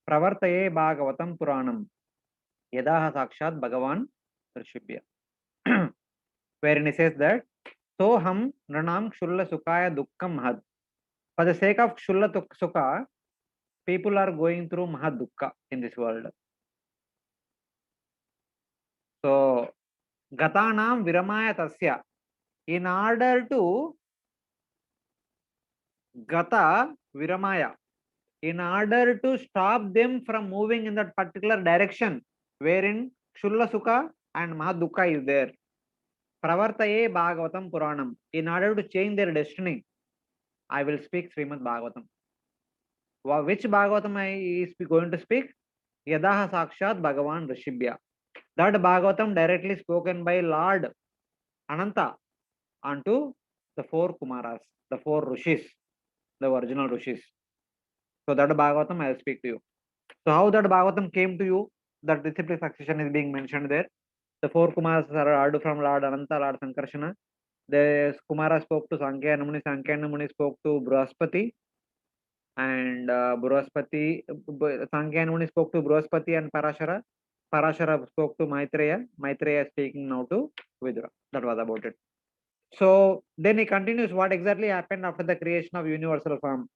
pravartaye bhagavatam puranam yadaha sakshat bhagavan rishibhya. Wherein he says that Soham runam shulla sukaya dukkam mahad. For the sake of shulla sukha, people are going through mahad dukkha in this world. So gatanam viramaya tasya, in order to gata viramaya, in order to stop them from moving in that particular direction wherein shulla sukha and mahadukha is there, pravartaye bhagavatam puranam, in order to change their destiny, I will speak Srimad Bhagavatam. Which Bhagavatam I is going to speak? Yadaha sakshat bhagavan rishibhya. That Bhagavatam directly spoken by Lord Ananta onto the four Kumaras, the four Rishis, the original Rishis. So that Bhagavatam I will speak to you. So how that Bhagavatam came to you, that disciplic succession is being mentioned there. The four Kumaras are heard from Lord Ananta, Lord Sankarsana. The Kumara spoke to Sankhya Muni, Sankhya Muni spoke to Brahaspati, and Sankhya Muni spoke to Brahaspati and Parashara. Parashara spoke to Maitreya. Maitreya speaking now to Vidura. That was about it. So then he continues what exactly happened after the creation of universal form.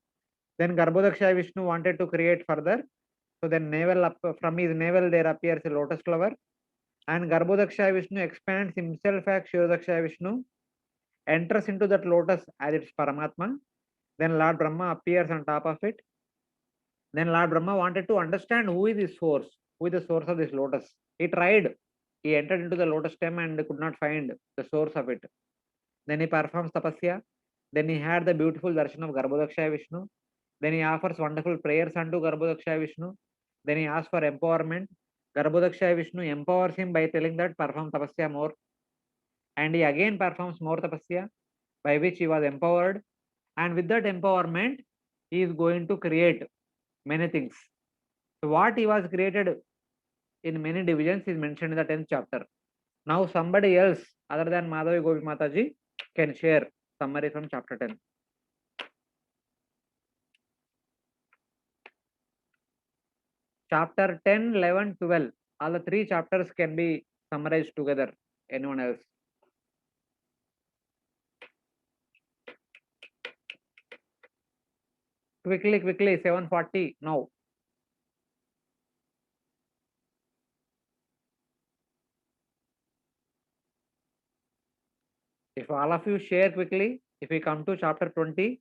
Then Garbhodakshaya Vishnu wanted to create further. So then from his navel there appears a lotus flower. And Garbhodakshaya Vishnu expands himself as Kshirodakshaya Vishnu, enters into that lotus as its Paramatma. Then Lord Brahma appears on top of it. Then Lord Brahma wanted to understand who is this source, who is the source of this lotus. He tried. He entered into the lotus stem and could not find the source of it. Then he performs tapasya. Then he had the beautiful darshan of Garbhodakshaya Vishnu. Then he offers wonderful prayers unto Garbhodakshaya Vishnu. Then he asks for empowerment. Garbhodakshaya Vishnu empowers him by telling that perform tapasya more. And he again performs more tapasya, by which he was empowered. And with that empowerment, he is going to create many things. So what he was created in many divisions is mentioned in the 10th chapter. Now somebody else other than Madhavi Gopi Mataji can share summary from chapter 10. Chapter 10, 11, 12. All the three chapters can be summarized together. Anyone else? Quickly, 7:40 now. If all of you share quickly, if we come to chapter 20,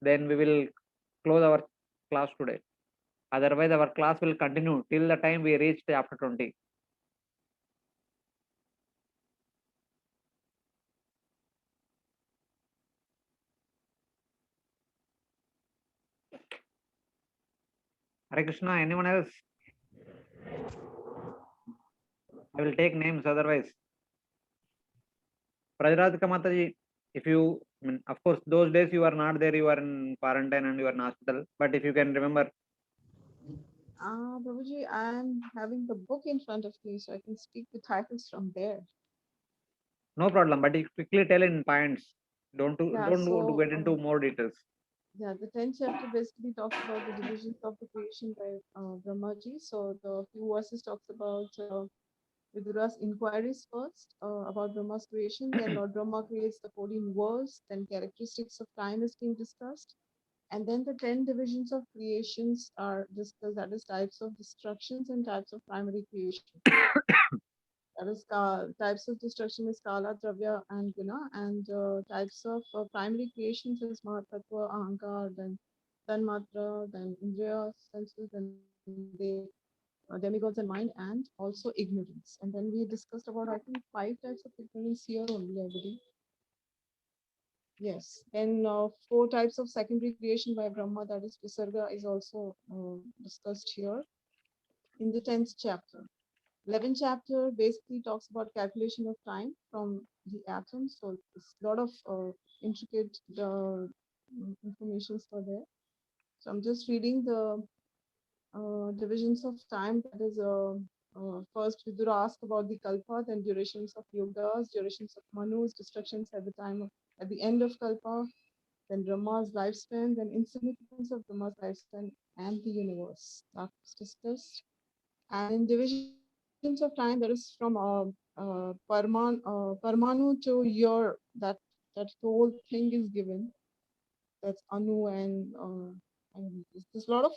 then we will close our class today. Otherwise, our class will continue till the time we reach chapter 20. Hare Krishna, anyone else? I will take names otherwise. Prajaradhika Mataji, if you, of course, those days you are not there, you are in quarantine and you are in hospital. But if you can remember. Prabhuji, I'm having the book in front of me, so I can speak the titles from there. No problem, but you quickly tell in points. Don't So, get into more details. Yeah, the 10th chapter basically talks about the divisions of the creation by Brahmaji. So the few verses talks about Vidura's inquiries first about Brahma's creation. Then Lord Brahma creates the 14 worlds. Then characteristics of time is being discussed. And then the 10 divisions of creations are discussed, that is types of destructions and types of primary creation. That is types of destruction is Kala, Dravya, and Guna, and types of primary creations is Mahatattva, Ahankar, then Tanmatra, then Indriya, senses, then demigods and mind, and also ignorance. And then we discussed about, I think, 5 types of ignorance here only, I believe. Yes, and 4 types of secondary creation by Brahma, that is Visarga, is also discussed here in the 10th chapter. 11th chapter basically talks about calculation of time from the atoms. So it's a lot of intricate informations for there. So I'm just reading the divisions of time. That is first Vidura asked about the Kalpa, then durations of Yugas, durations of Manus, destructions at the end of Kalpa, then Brahma's lifespan, then insignificance of Brahma's lifespan and the universe. That was discussed. And in divisions of time, that is from Parmanu to year, that whole thing is given. That's Anu, and there's a lot of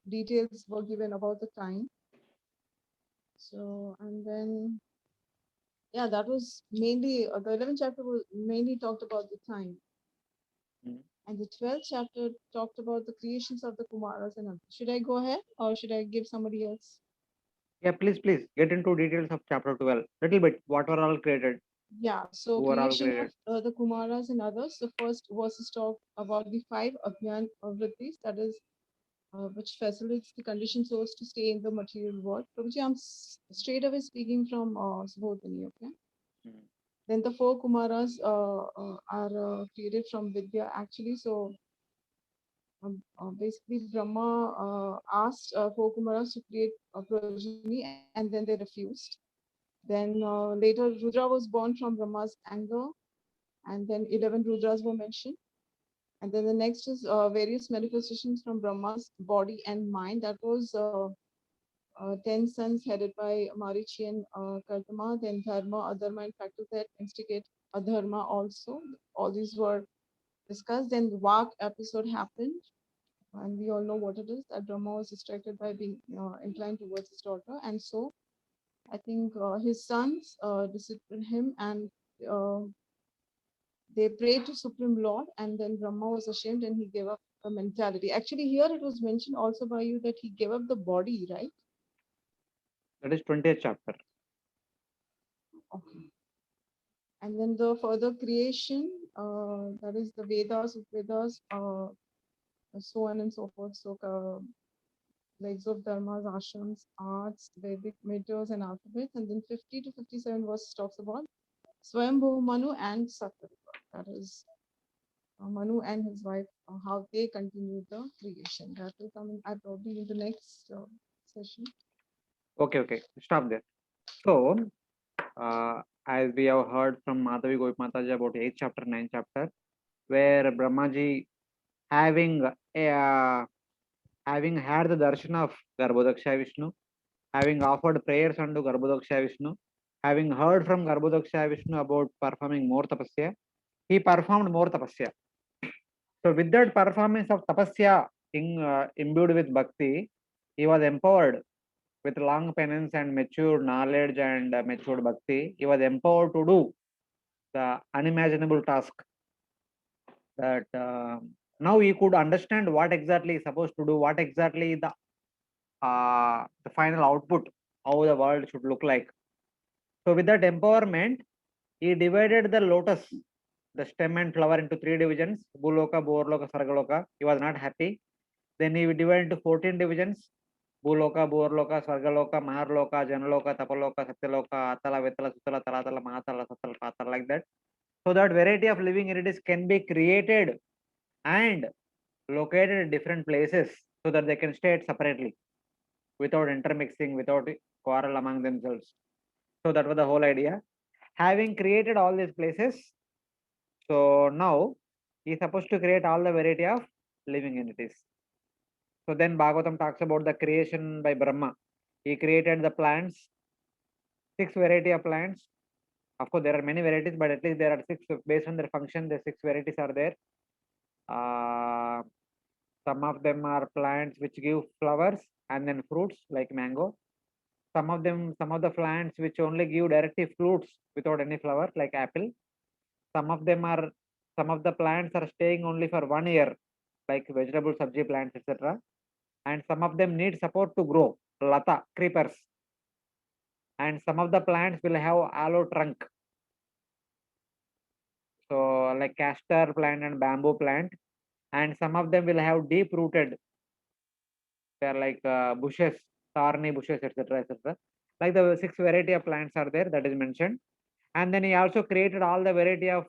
details were given about the time. So, and then, yeah, that was mainly, the 11th chapter was mainly talked about the time. And the 12th chapter talked about the creations of the Kumaras and others. Should I go ahead or should I give somebody else? Yeah, please get into details of chapter 12. Little bit, what were all created? Yeah, so creation of the Kumaras and others. The first verses talk about the 5 Ajnan Vrittis, that is, which facilitates the conditioned souls to stay in the material world. Prabhuji, I'm straight away speaking from Subodhini, okay? Then the 4 Kumaras are created from Vidya actually. So basically Brahma asked 4 Kumaras to create a progeny and then they refused. Then later Rudra was born from Brahma's anger, and then 11 Rudras were mentioned. And then the next is various manifestations from Brahma's body and mind. That was 10 sons headed by Marichi and Kartama, then Dharma, Adharma, and factors that instigate Adharma also. All these were discussed. Then the Vak episode happened, and we all know what it is, that Brahma was distracted by being inclined towards his daughter. And so I think his sons disciplined him, and they prayed to Supreme Lord, and then Brahma was ashamed and he gave up the mentality. Actually, here it was mentioned also by you that he gave up the body, right? That is 20th chapter. Okay. And then the further creation, that is the Vedas, Vedas, so on and so forth. So legs of dharmas, ashrams, arts, Vedic meters and alphabets. And then 50 to 57 verses talks about Swayambhu Manu and Satyavika. That is Manu and his wife, how they continued the creation. That will come in, probably in the next session. Okay. Stop there. So, as we have heard from Madhavi Gopi Mataji about 8th chapter, 9th chapter, where Brahmaji having had the darshan of Garbhodaksha Vishnu, having offered prayers unto Garbhodaksha Vishnu, having heard from Garbhodaksha Vishnu about performing more tapasya, he performed more tapasya. So with that performance of tapasya imbued with bhakti, he was empowered with long penance and mature knowledge and matured bhakti. He was empowered to do the unimaginable task, that now he could understand what exactly is supposed to do, what exactly the final output, how the world should look like. So with that empowerment, he divided the lotus, the stem and flower, into 3 divisions: Bhuloka, Bhurloka, Sargaloka. He was not happy. Then he divided into 14 divisions: Bhuloka, Bhurloka, Sargaloka, Maharloka, Janaloka, Tapaloka, Satyaloka, Atala, Vitala, Sutala, Talatala, Mahatala, Satala, Patala, like that. So that variety of living entities can be created and located in different places, so that they can stay separately without intermixing, without quarrel among themselves. So that was the whole idea. Having created all these places, so now he is supposed to create all the variety of living entities. So then Bhagavatam talks about the creation by Brahma. He created the plants, 6 variety of plants. Of course, there are many varieties, but at least there are 6 based on their function. The 6 varieties are there. Some of them are plants which give flowers and then fruits like mango. Some of the plants which only give directly fruits without any flower like apple. Some of the plants are staying only for 1 year, like vegetable, sabji plants, etc. And some of them need support to grow, lata, creepers. And some of the plants will have aloe trunk. So like castor plant and bamboo plant. And some of them will have deep rooted. They are like bushes, thorny bushes, etc. etc. Like the 6 variety of plants are there, that is mentioned. And then he also created all the variety of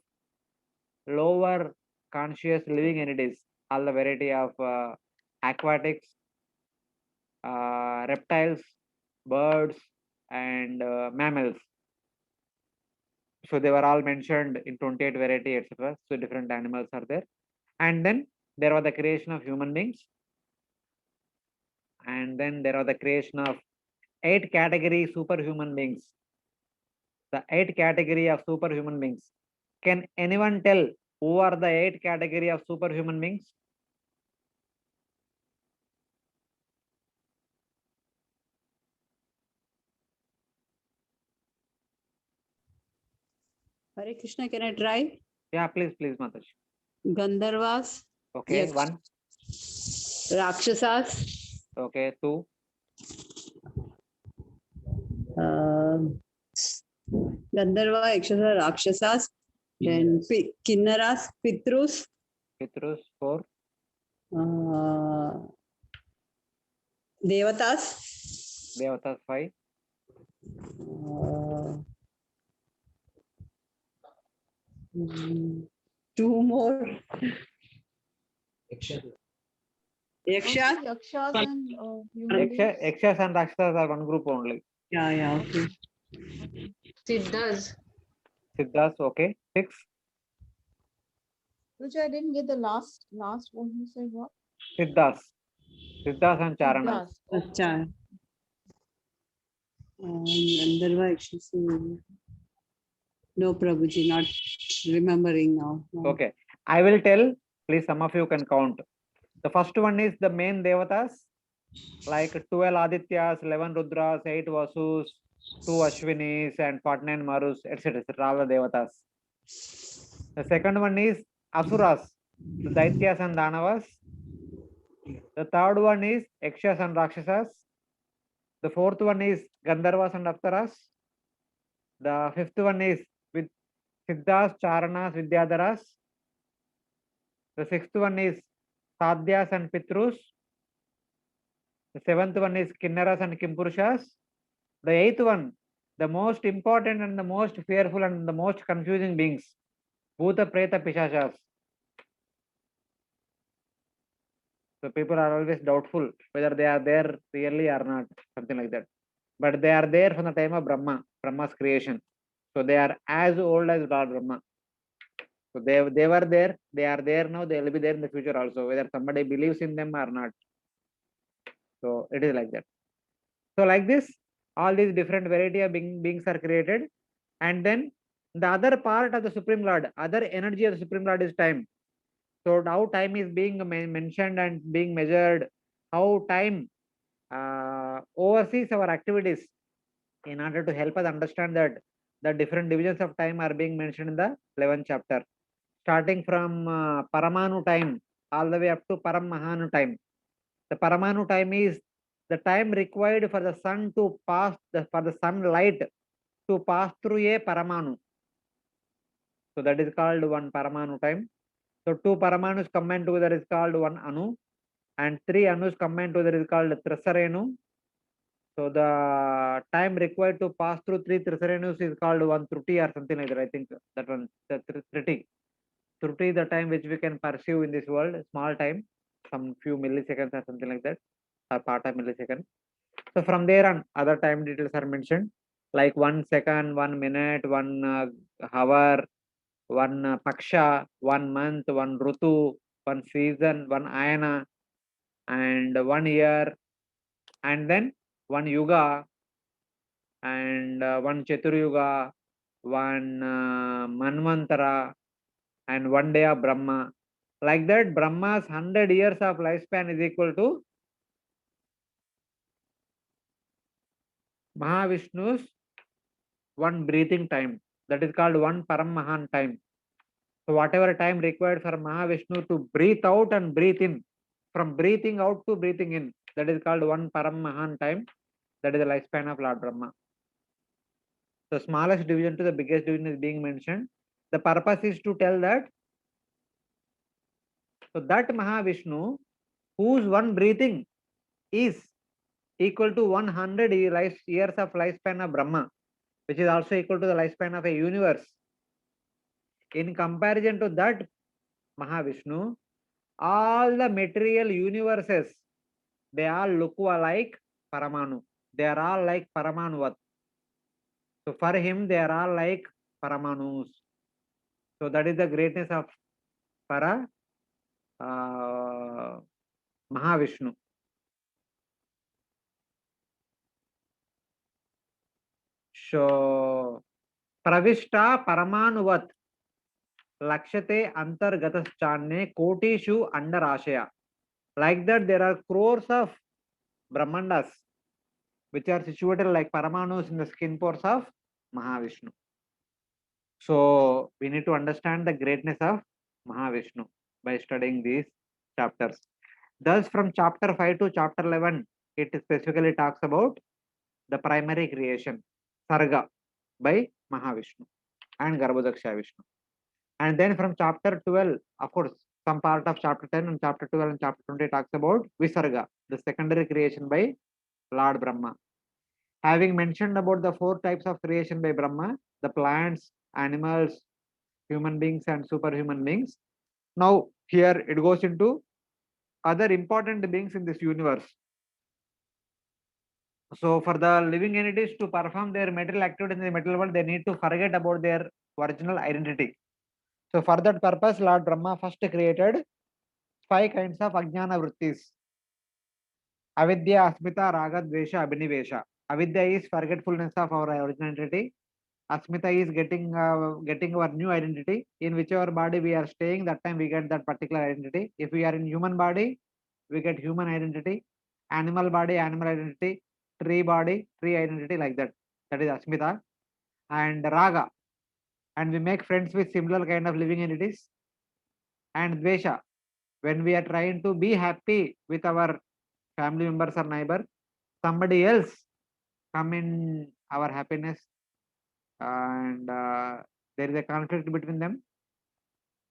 lower conscious living entities, all the variety of aquatics, reptiles, birds, and mammals. So they were all mentioned in 28 variety, etc. So different animals are there. And then there was the creation of human beings. And then there was the creation of 8 category superhuman beings. The 8 category of superhuman beings. Can anyone tell who are the 8 category of superhuman beings? Hare Krishna, can I try? Yeah, please, Mataji. Gandharvas. Okay, Yes. 1. Rakshasas. Okay, 2. Gandharva, Yakshasa, Rakshasas. Then Kinnaras, Pitrus. Pitrus, 4. Devatas. Devatas, 5. Two more. Also, Yaksha. Yakshas and human beings. Yakshas and Rakshasas are one group only. Yeah, okay. Siddhas. Siddhas, okay. 6. Which I didn't get the last one. Who said what? Siddhas and Charanas. Siddhas. Acha. Gandharva actions. No, Prabhuji, not remembering now. No. Okay, I will tell. Please, some of you can count. The first one is the main devatas, like 12 Adityas, 11 Rudras, 8 Vasus, 2 Ashwinis, and 49 Marus, etc. All the devatas. The second one is Asuras, the Daityas and Danavas. The third one is Yakshas and Rakshasas. The fourth one is Gandharvas and Apsaras. The fifth one is with Siddhas, Charanas, Vidyadharas. The sixth one is Sadhyas and Pitrus. The seventh one is Kinnaras and Kimpurushas. The eighth one, the most important and the most fearful and the most confusing beings, Bhuta, Preta, Pishashas. So people are always doubtful whether they are there really or not, something like that. But they are there from the time of Brahma, Brahma's creation. So they are as old as Lord Brahma. So they were there, they are there now, they will be there in the future also, whether somebody believes in them or not. So it is like that. So like this, all these different variety of beings are created. And then the other part of the Supreme Lord, other energy of the Supreme Lord is time. So how time is being mentioned and being measured, how time oversees our activities in order to help us understand that the different divisions of time are being mentioned in the 11th chapter. Starting from Paramanu time all the way up to Paramahanu time. The Paramanu time is the time required for the sun to pass, for the sunlight to pass through a Paramanu. So that is called one Paramanu time. So 2 Paramanus combined together is called 1 Anu, and 3 Anus combined together is called Trisarenu. So the time required to pass through 3 Trisarenus is called 1 Truti or something like that. I think that one, the Truti. Truti, the time which we can perceive in this world, small time, some few milliseconds or something like that, or part of millisecond. So from there on, other time details are mentioned, like 1 second, 1 minute, 1 hour, 1 paksha, 1 month, 1 rutu, 1 season, 1 ayana, and 1 year, and then 1 yuga, and 1 chaturyuga, 1 manvantara, and 1 day of Brahma. Like that, Brahma's 100 years of lifespan is equal to Mahavishnu's 1 breathing time. That is called 1 Paramahan time. So whatever time required for Mahavishnu to breathe out and breathe in, from breathing out to breathing in, that is called 1 Paramahan time. That is the lifespan of Lord Brahma. The smallest division to the biggest division is being mentioned. The purpose is to tell that, so that Mahavishnu, whose 1 breathing is equal to 100 years of lifespan of Brahma, which is also equal to the lifespan of a universe. In comparison to that Mahavishnu, all the material universes, they all look alike Paramanu. They are all like Paramanuvat. So for him, they are all like Paramanus. So that is the greatness of Mahavishnu. So Pravishta Paramanuvat Lakshate Antargataschanne Kotishu Andarashaya. Like that, there are crores of Brahmandas which are situated like Paramanus in the skin pores of Mahavishnu. So we need to understand the greatness of Mahavishnu by studying these chapters. Thus, from chapter 5 to chapter 11, it specifically talks about the primary creation, Sarga, by Mahavishnu and Garbhodaksha Vishnu. And then from chapter 12, of course, some part of chapter 10 and chapter 12 and chapter 20 talks about Visarga, the secondary creation by Lord Brahma. Having mentioned about the 4 types of creation by Brahma, the plants, animals, human beings, and superhuman beings. Now, here it goes into other important beings in this universe. So, for the living entities to perform their material activities in the material world, they need to forget about their original identity. So, for that purpose, Lord Brahma first created 5 kinds of Ajnana Vrittis: Avidya, Asmita, Raga, Dvesha, Abhinivesha. Avidya is forgetfulness of our original identity. Asmita is getting our new identity. In whichever body we are staying, that time we get that particular identity. If we are in human body, we get human identity. Animal body, animal identity. Tree body, tree identity, like that. That is Asmita. And Raga. And we make friends with similar kind of living entities. And Dvesha. When we are trying to be happy with our family members or neighbor, somebody else come in our happiness, and there is a conflict between them.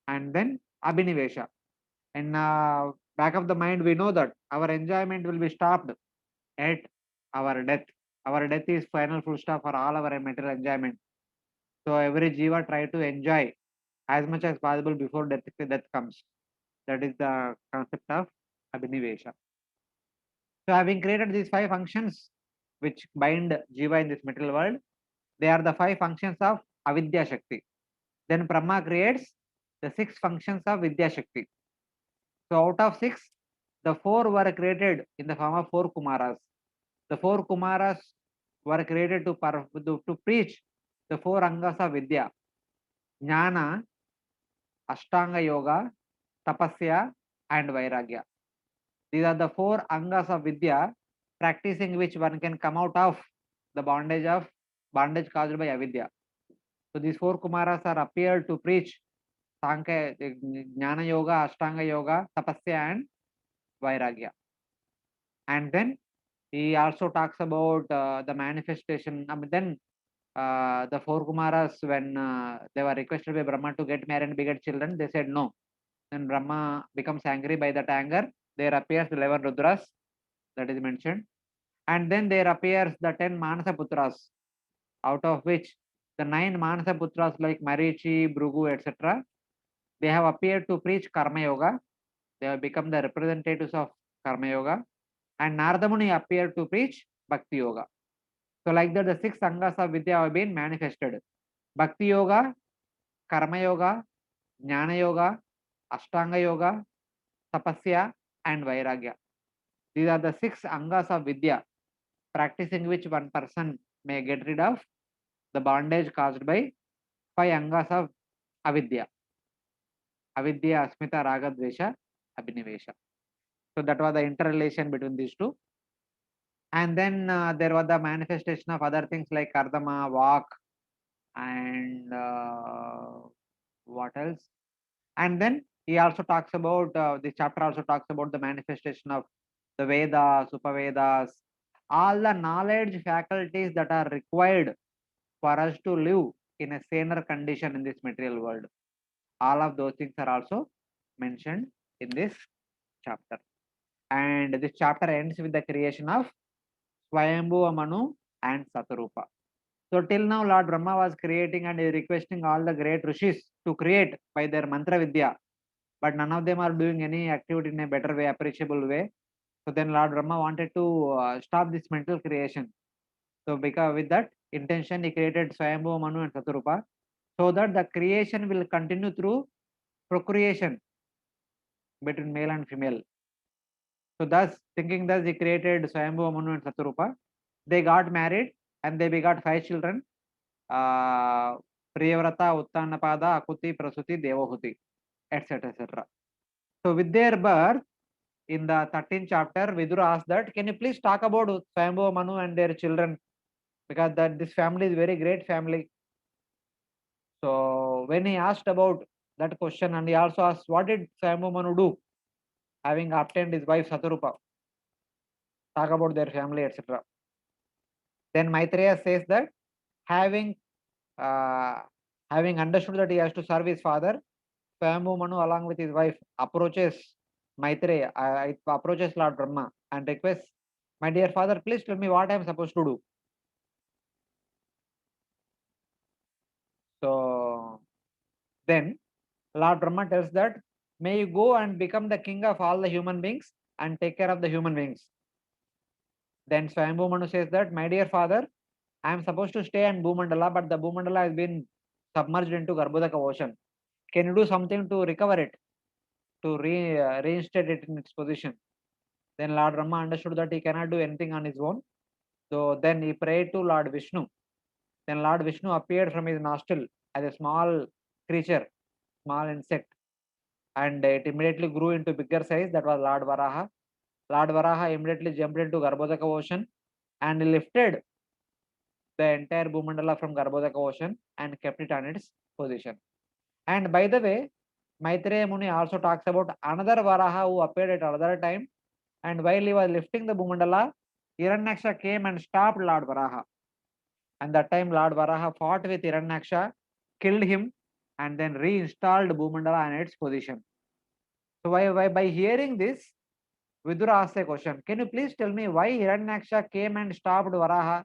And then Abhinivesha. In back of the mind, we know that our enjoyment will be stopped at our death. Our death is final full stop for all our material enjoyment. So every jiva try to enjoy as much as possible before death comes. That is the concept of Abhinivesha. So having created these 5 functions which bind jiva in this material world, they are the 5 functions of Avidya Shakti. Then Brahma creates the 6 functions of Vidya Shakti. So out of 6, the 4 were created in the form of 4 Kumaras. The 4 Kumaras were created to preach the 4 Angas of Vidya: Jnana, Ashtanga Yoga, Tapasya, and Vairagya. These are the 4 Angas of Vidya, practicing which one can come out of the bondage caused by avidya. So these 4 Kumaras are appeared to preach Sankhya, Jnana Yoga, Ashtanga Yoga, Tapasya, and Vairagya. And then he also talks about the manifestation. Then the 4 Kumaras, when they were requested by Brahma to get married and beget children, they said no. Then Brahma becomes angry. By that anger, there appears the 11 Rudras, that is mentioned. And then there appears the 10 Manasa Putras, out of which the 9 Manasa Putras like Marichi, Bhrugu, etc., they have appeared to preach Karma Yoga. They have become the representatives of Karma Yoga. And Narada Muni appeared to preach Bhakti Yoga. So like that, the 6 Angas of Vidya have been manifested: Bhakti Yoga, Karma Yoga, Jnana Yoga, Ashtanga Yoga, Tapasya, and Vairagya. These are the 6 Angas of Vidya, practicing which one person may get rid of the bondage caused by 5 Angas of Avidya. Avidya, Asmita, Raga, Dvesha, Abhinivesha. So that was the interrelation between these two. And then there was the manifestation of other things like Kardama, Vak, and what else? And then he also talks about, the chapter also talks about the manifestation of the Vedas, Upavedas, all the knowledge faculties that are required for us to live in a saner condition in this material world. All of those things are also mentioned in this chapter. And this chapter ends with the creation of Swayambhuva Manu and Satarupa. So till now, Lord Brahma was creating and requesting all the great rishis to create by their mantra vidya, but none of them are doing any activity in a better way, appreciable way. So then Lord Brahma wanted to stop this mental creation. So because with that intention, he created Swayambhuva Manu and Satarupa, so that the creation will continue through procreation between male and female. So thus, thinking thus, he created Swayambhuva Manu and Satarupa. They got married and they begot 5 children: Priyavrata, Uttanapada, Akuti, Prasuti, Devahuti, etc. etc. So with their birth, in the 13th chapter, Vidura asked that, can you please talk about Swayambhuva Manu and their children? Because this family is very great family. So when he asked about that question, and he also asked, what did Swayambhuva Manu do, having obtained his wife Satarupa? Talk about their family, etc. Then Maitreya says that, having understood that he has to serve his father, Swayambhuva Manu along with his wife approaches Maitreya, approaches Lord Brahma and requests, my dear father, please tell me what I am supposed to do. So then Lord Brahma tells that, may you go and become the king of all the human beings and take care of the human beings. Then Swayambhuva Manu says that, my dear father, I am supposed to stay in Bhumandala, but the Bhumandala has been submerged into Garbhodaka ocean. Can you do something to recover it, to reinstate it in its position? Then Lord Brahma understood that he cannot do anything on his own. So then he prayed to Lord Vishnu. Then Lord Vishnu appeared from his nostril as a small creature, small insect, and it immediately grew into bigger size. That was Lord Varaha. Lord Varaha immediately jumped into Garbhodaka ocean and lifted the entire Bhumandala from Garbhodaka ocean and kept it on its position. And by the way, Maitreya Muni also talks about another Varaha who appeared at another time, and while he was lifting the Bhumandala, Hiranyaksha came and stopped Lord Varaha. And that time Lord Varaha fought with Hiranyaksha, killed him, and then reinstalled Bhumandala in its position. So by hearing this, Vidura asked a question. Can you please tell me why Hiranyaksha came and stopped Varaha,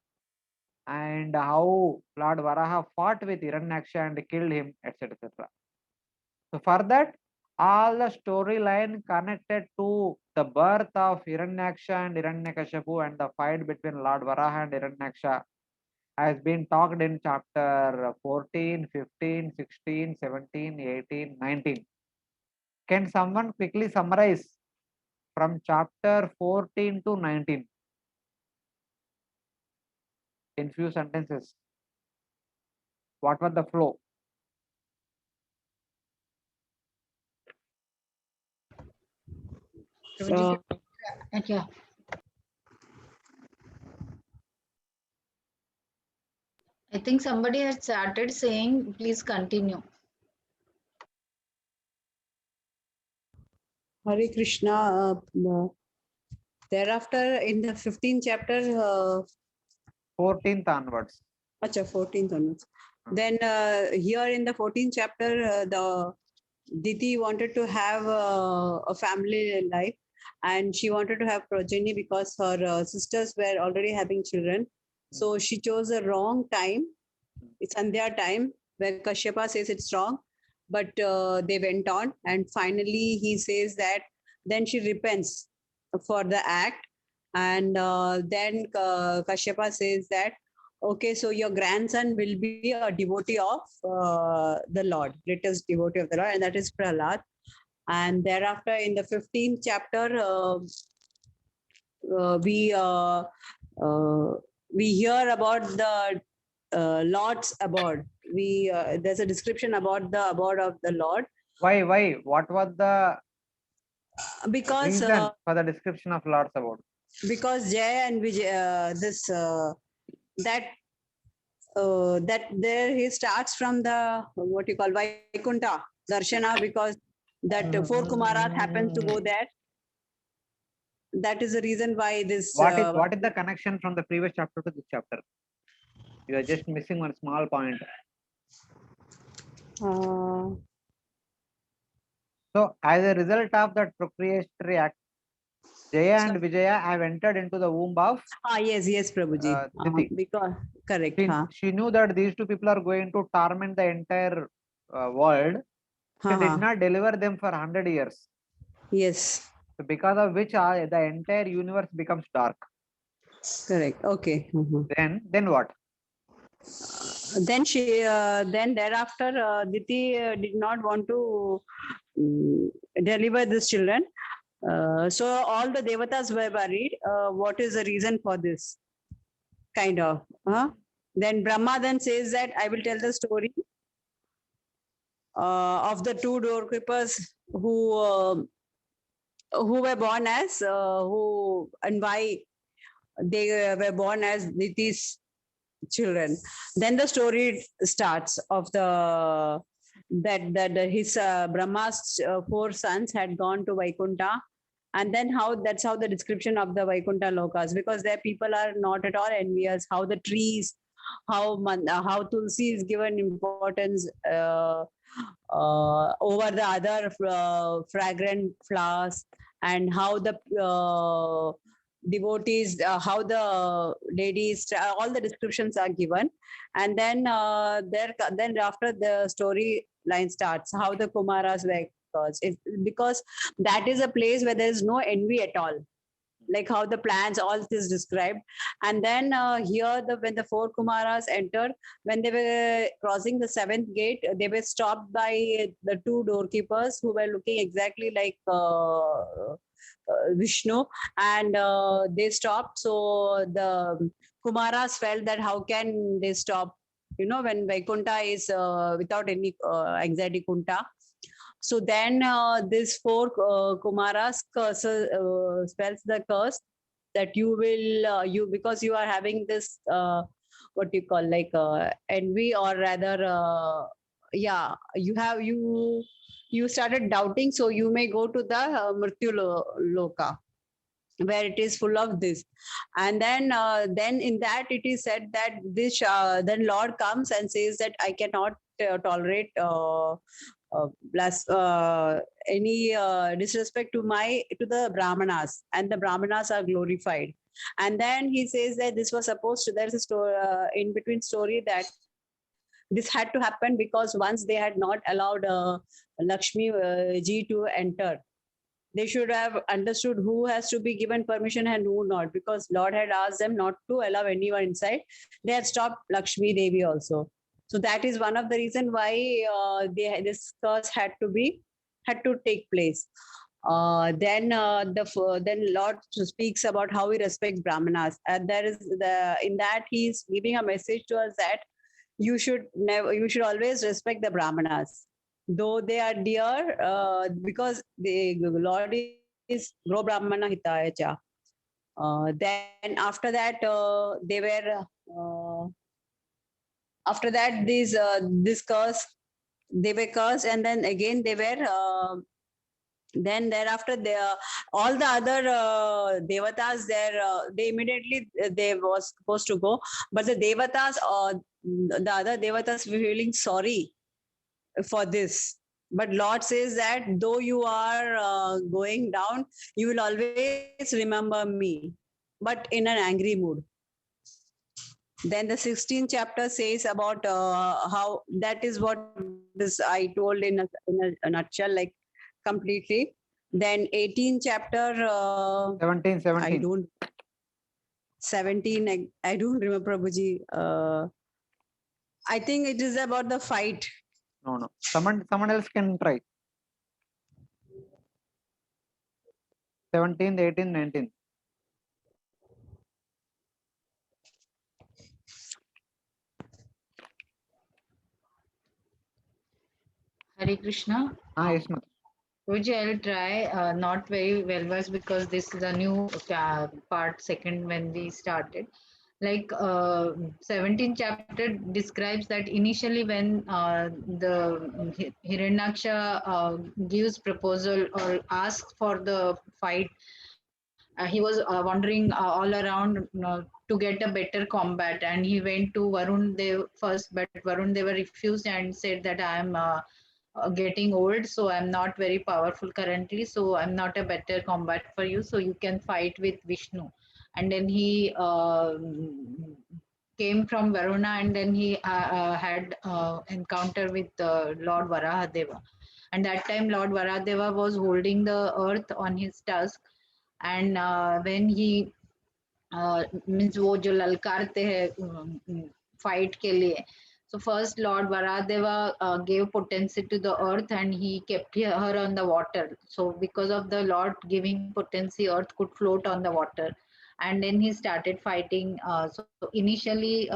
and how Lord Varaha fought with Hiranyaksha and killed him, etc. etc. So for that, all the storyline connected to the birth of Hiranyaksha and Hiranyakashipu and the fight between Lord Varaha and Hiranyaksha has been talked in chapter 14, 15, 16, 17, 18, 19. Can someone quickly summarize from chapter 14 to 19 in few sentences? What was the flow? Prabhuji, yeah. I think somebody had started saying, please continue. Hare Krishna. Thereafter, in the 15th chapter, 14th onwards. Acha, 14th onwards. Then here in the 14th chapter, the Diti wanted to have a family life, and she wanted to have progeny because her sisters were already having children. So she chose a wrong time. It's Sandhya time where Kashyapa says it's wrong, but they went on, and finally he says that then she repents for the act, and then Kashyapa says that, okay, so your grandson will be a devotee of the Lord, greatest devotee of the Lord, and that is Prahlad. And thereafter, in the 15th chapter, we hear about the Lord's abode. There's a description about the abode of the Lord. Why? What was the Because reason for the description of Lord's abode? Because Jay and Vijay, that there he starts from the what you call Vaikunta Darshana, because that four Kumaras happen to go there. That is the reason why this. What is the connection from the previous chapter to this chapter? You are just missing one small point. So, as a result of that procreatory act, Jaya and Vijaya have entered into the womb of. Yes, Prabhuji. Diti. Because correct. She knew that these two people are going to torment the entire world. She did not deliver them for 100 years. Yes. So because of which the entire universe becomes dark. Correct. Okay. Then what? Then then thereafter, Diti did not want to deliver these children. So all the devatas were worried. What is the reason for this? Kind of. Then Brahma then says that I will tell the story of the two doorkeepers who were born as and why they were born as Diti's children. Then the story starts of that his Brahma's four sons had gone to Vaikunta, and then that's how the description of the Vaikunta Lokas, because there people are not at all envious. How the trees, how Tulsi is given importance over the other fragrant flowers, and how the devotees, how the ladies, all the descriptions are given, and then then after the story line starts, how the Kumaras were caused. Because that is a place where there is no envy at all, like how the plans, all this described. And then here when the four Kumaras entered, when they were crossing the 7th gate, they were stopped by the two doorkeepers who were looking exactly like Vishnu, and they stopped. So the Kumaras felt that how can they stop? You know, when Vaikuntha is without any anxiety Kunta. So then this four Kumaras spells the curse that you will because you are having this what you call like envy, or rather you started doubting, so you may go to the Loka, where it is full of this. And then in that it is said that this then Lord comes and says that I cannot tolerate any disrespect to the Brahmanas, and the Brahmanas are glorified. And then he says that this was supposed to, there's a story in between story that this had to happen because once they had not allowed Lakshmi ji to enter, they should have understood who has to be given permission and who not, because Lord had asked them not to allow anyone inside. They had stopped Lakshmi Devi also. So that is one of the reason why this curse had to take place. Then Lord speaks about how we respect Brahmanas, and in that he is giving a message to us that you should always respect the Brahmanas, though they are dear, because the Lord is Gro Brahmana Hitaya Cha. Then after that, they were after that this curse, they were cursed, and then again they were. Then thereafter, all the other devatas there, they immediately they was supposed to go, but the devatas, the other devatas were feeling sorry for this. But Lord says that though you are going down, you will always remember me, but in an angry mood. Then the 16th chapter says about how that is what this I told in a nutshell, like completely. Then 18th chapter 17. I don't 17 I don't remember, Prabhuji. I think it is about the fight. No. Someone else can try. 17th, 18th, 19th. Hare Krishna. Yes, ma'am. Puji, I'll try. Not very well versed because this is a new part second when we started. Like 17th chapter describes that initially when the Hiranyaksha gives proposal or asks for the fight, he was wandering all around to get a better combat, and he went to Varun Dev first, but Varun Deva refused and said that I am getting old, so I'm not very powerful currently, so I'm not a better combat for you, so you can fight with Vishnu. And then he came from Varuna, and then he had encounter with Lord Varahadeva. And that time Lord Varahadeva was holding the earth on his tusk, and when he means वो जो ललकारते हैं fight के लिए. So first Lord Varadeva gave potency to the earth, and he kept her on the water. So because of the Lord giving potency, earth could float on the water. And then he started fighting. So initially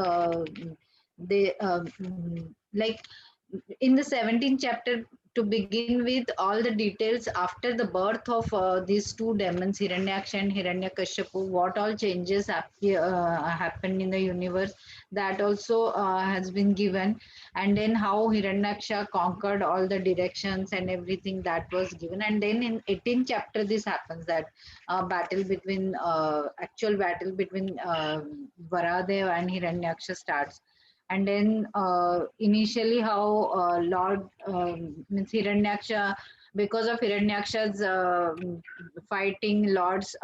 they like in the 17th chapter, to begin with, all the details after the birth of these two demons, Hiranyaksha and Hiranyakashipu, what all changes happened in the universe, that also has been given. And then how Hiranyaksha conquered all the directions and everything, that was given. And then in 18th chapter this happens, that actual battle between Varadev and Hiranyaksha starts. And then initially how Lord means Hiranyaksha, because of Hiranyaksha's fighting, Lord's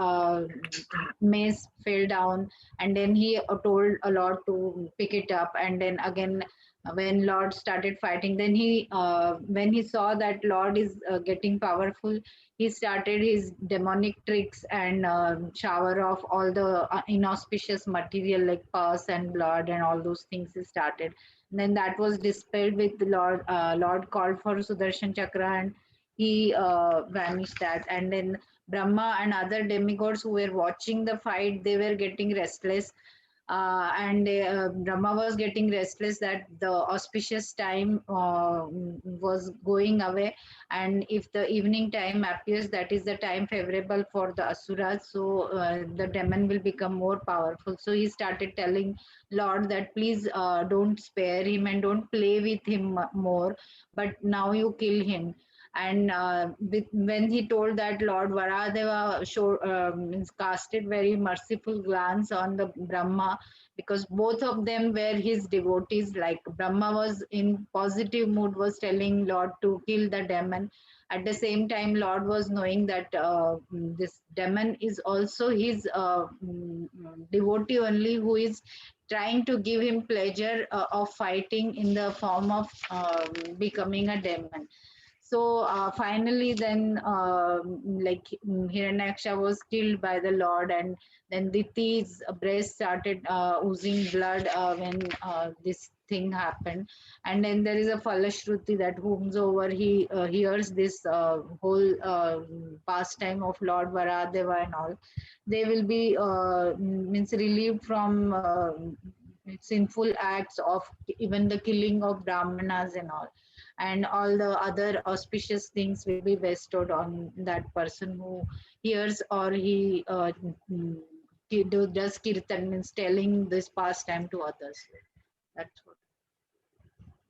mace fell down, and then he told a Lord to pick it up. And then again when Lord started fighting, then he when he saw that Lord is getting powerful, he started his demonic tricks and shower of all the inauspicious material like pus and blood and all those things he started. And then that was dispelled with the Lord called for Sudarshan Chakra, and he vanished that. And then Brahma and other demigods who were watching the fight, they were getting restless. and Brahma was getting restless that the auspicious time was going away, and if the evening time appears, that is the time favorable for the asuras, so the demon will become more powerful. So he started telling Lord that please don't spare him and don't play with him more, but now you kill him. And when he told that, Lord Varadeva casted very merciful glance on the Brahma, because both of them were his devotees. Like Brahma was in positive mood, was telling Lord to kill the demon. At the same time, Lord was knowing that this demon is also his devotee only, who is trying to give him pleasure of fighting in the form of becoming a demon. So finally, then Hiranyaksha was killed by the Lord, and then Diti's breast started oozing blood when this thing happened. And then there is a Falashruti that whomsoever he hears this whole pastime of Lord Varadeva and all, they will be means relieved from sinful acts of even the killing of Brahmanas and all, and all the other auspicious things will be bestowed on that person who hears, or he does kirtan, means telling this pastime to others. That's what.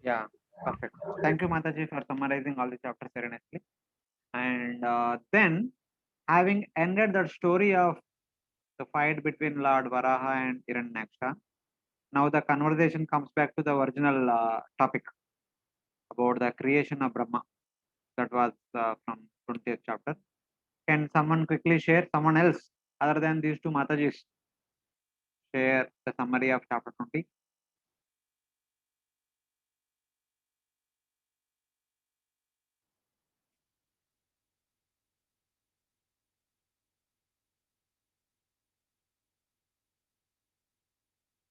Yeah, perfect. Thank you, Mataji, for summarizing all the chapters very nicely. And then, having ended the story of the fight between Lord Varaha and Hiranyaksha, now the conversation comes back to the original topic about the creation of Brahma. That was from 20th chapter. Can someone quickly share, someone else other than these two Matajis, share the summary of chapter 20?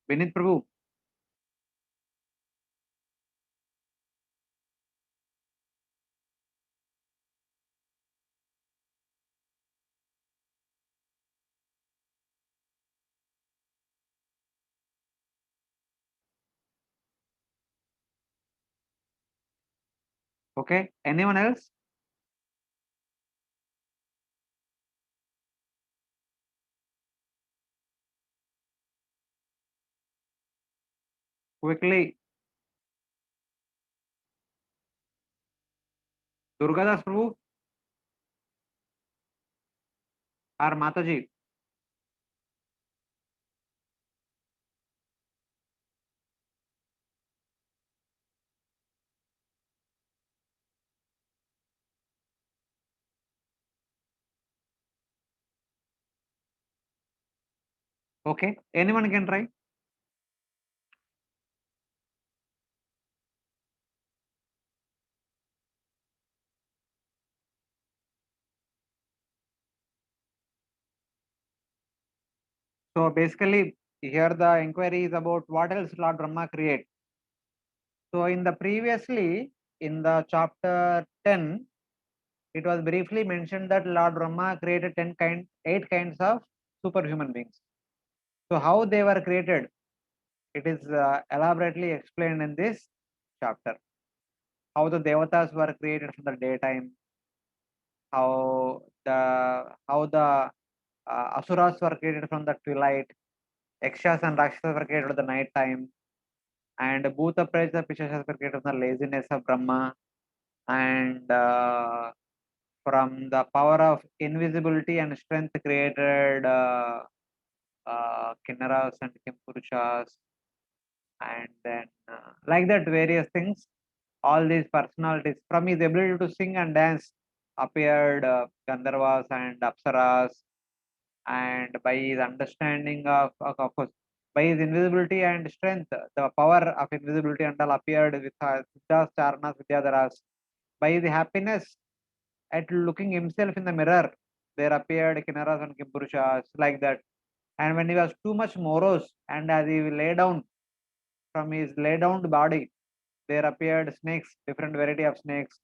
Vinit Prabhu. Okay, anyone else? Quickly. Durgadas Prabhu or Mataji? Okay, anyone can try. So basically, here the inquiry is about what else Lord Brahma create. So in the previously, in the chapter 10, it was briefly mentioned that Lord Brahma created 8 kinds of superhuman beings. So how they were created, it is elaborately explained in this chapter. How the devatas were created from the daytime, how the asuras were created from the twilight, yakshas and rakshasas were created at the night time, and bhuta preta pishachas were created from the laziness of Brahma, and from the power of invisibility and strength created kinnaras and kimpurushas, and then like that various things. All these personalities, from his ability to sing and dance, appeared Gandharvas and Apsaras, and by his understanding of course, by his invisibility and strength, the power of invisibility and all appeared with Siddhas, Charanas, Vidyadharas. By his happiness at looking himself in the mirror, there appeared Kinnaras and Kimpurushas, like that. And when he was too much morose, and as he lay down, from his lay down body, there appeared snakes, different variety of snakes,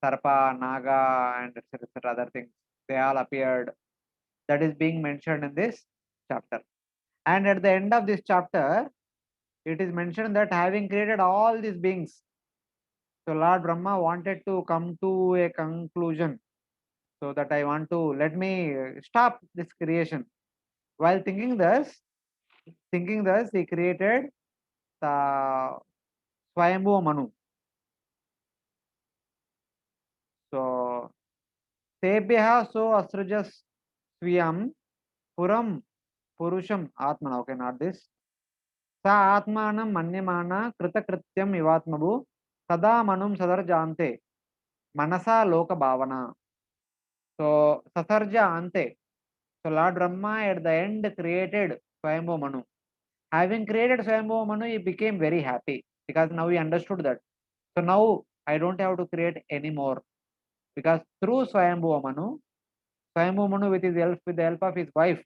Sarpa, Naga, and etc. Other things. They all appeared. That is being mentioned in this chapter. And at the end of this chapter, it is mentioned that having created all these beings, so Lord Brahma wanted to come to a conclusion. So that I want to let me stop this creation. While thinking thus, he created the Swayambhu Manu. So Tebhya so asrujas swiyam puram purusham atmana. Okay, not this. Sa atmanam manyamana kritakrityam ivatmabu sada manum sadarjante manasa loka bhavana. So Sasarja ante. So Lord Brahma at the end created Swayambhu Manu. Having created Swayambhu Manu, he became very happy because now he understood that. So now I don't have to create any more because through Swayambhu Manu with the help of his wife,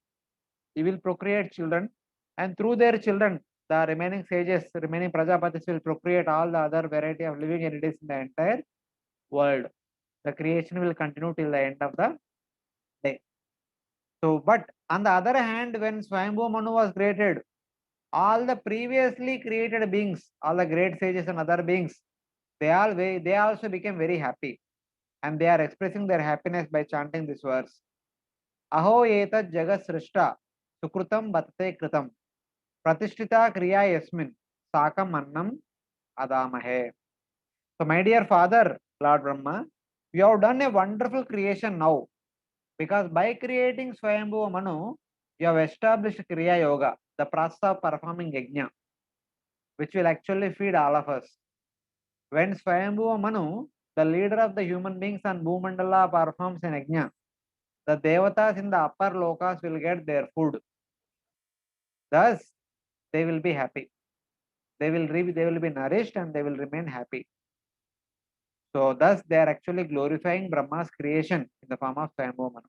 he will procreate children, and through their children, the remaining sages, remaining Prajapatis will procreate all the other variety of living entities in the entire world. The creation will continue till the end of the day. So, but on the other hand, when Swayambhu Manu was created, all the previously created beings, all the great sages and other beings, they also became very happy, and they are expressing their happiness by chanting this verse. Aho etat jagat srishta sukrutam batte kritam pratishtita kriya yasmin sakam annam adamahe. So my dear father, Lord Brahma, you have done a wonderful creation now, because by creating Swayambhu Manu, you have established Kriya Yoga, the process of performing yajna, which will actually feed all of us. When Swayambhu Manu, the leader of the human beings on Bhumandala, performs an yajna, the devatas in the upper lokas will get their food. Thus, they will be happy. They will be nourished and they will remain happy. So, thus they are actually glorifying Brahma's creation in the form of Swayambhu Manu.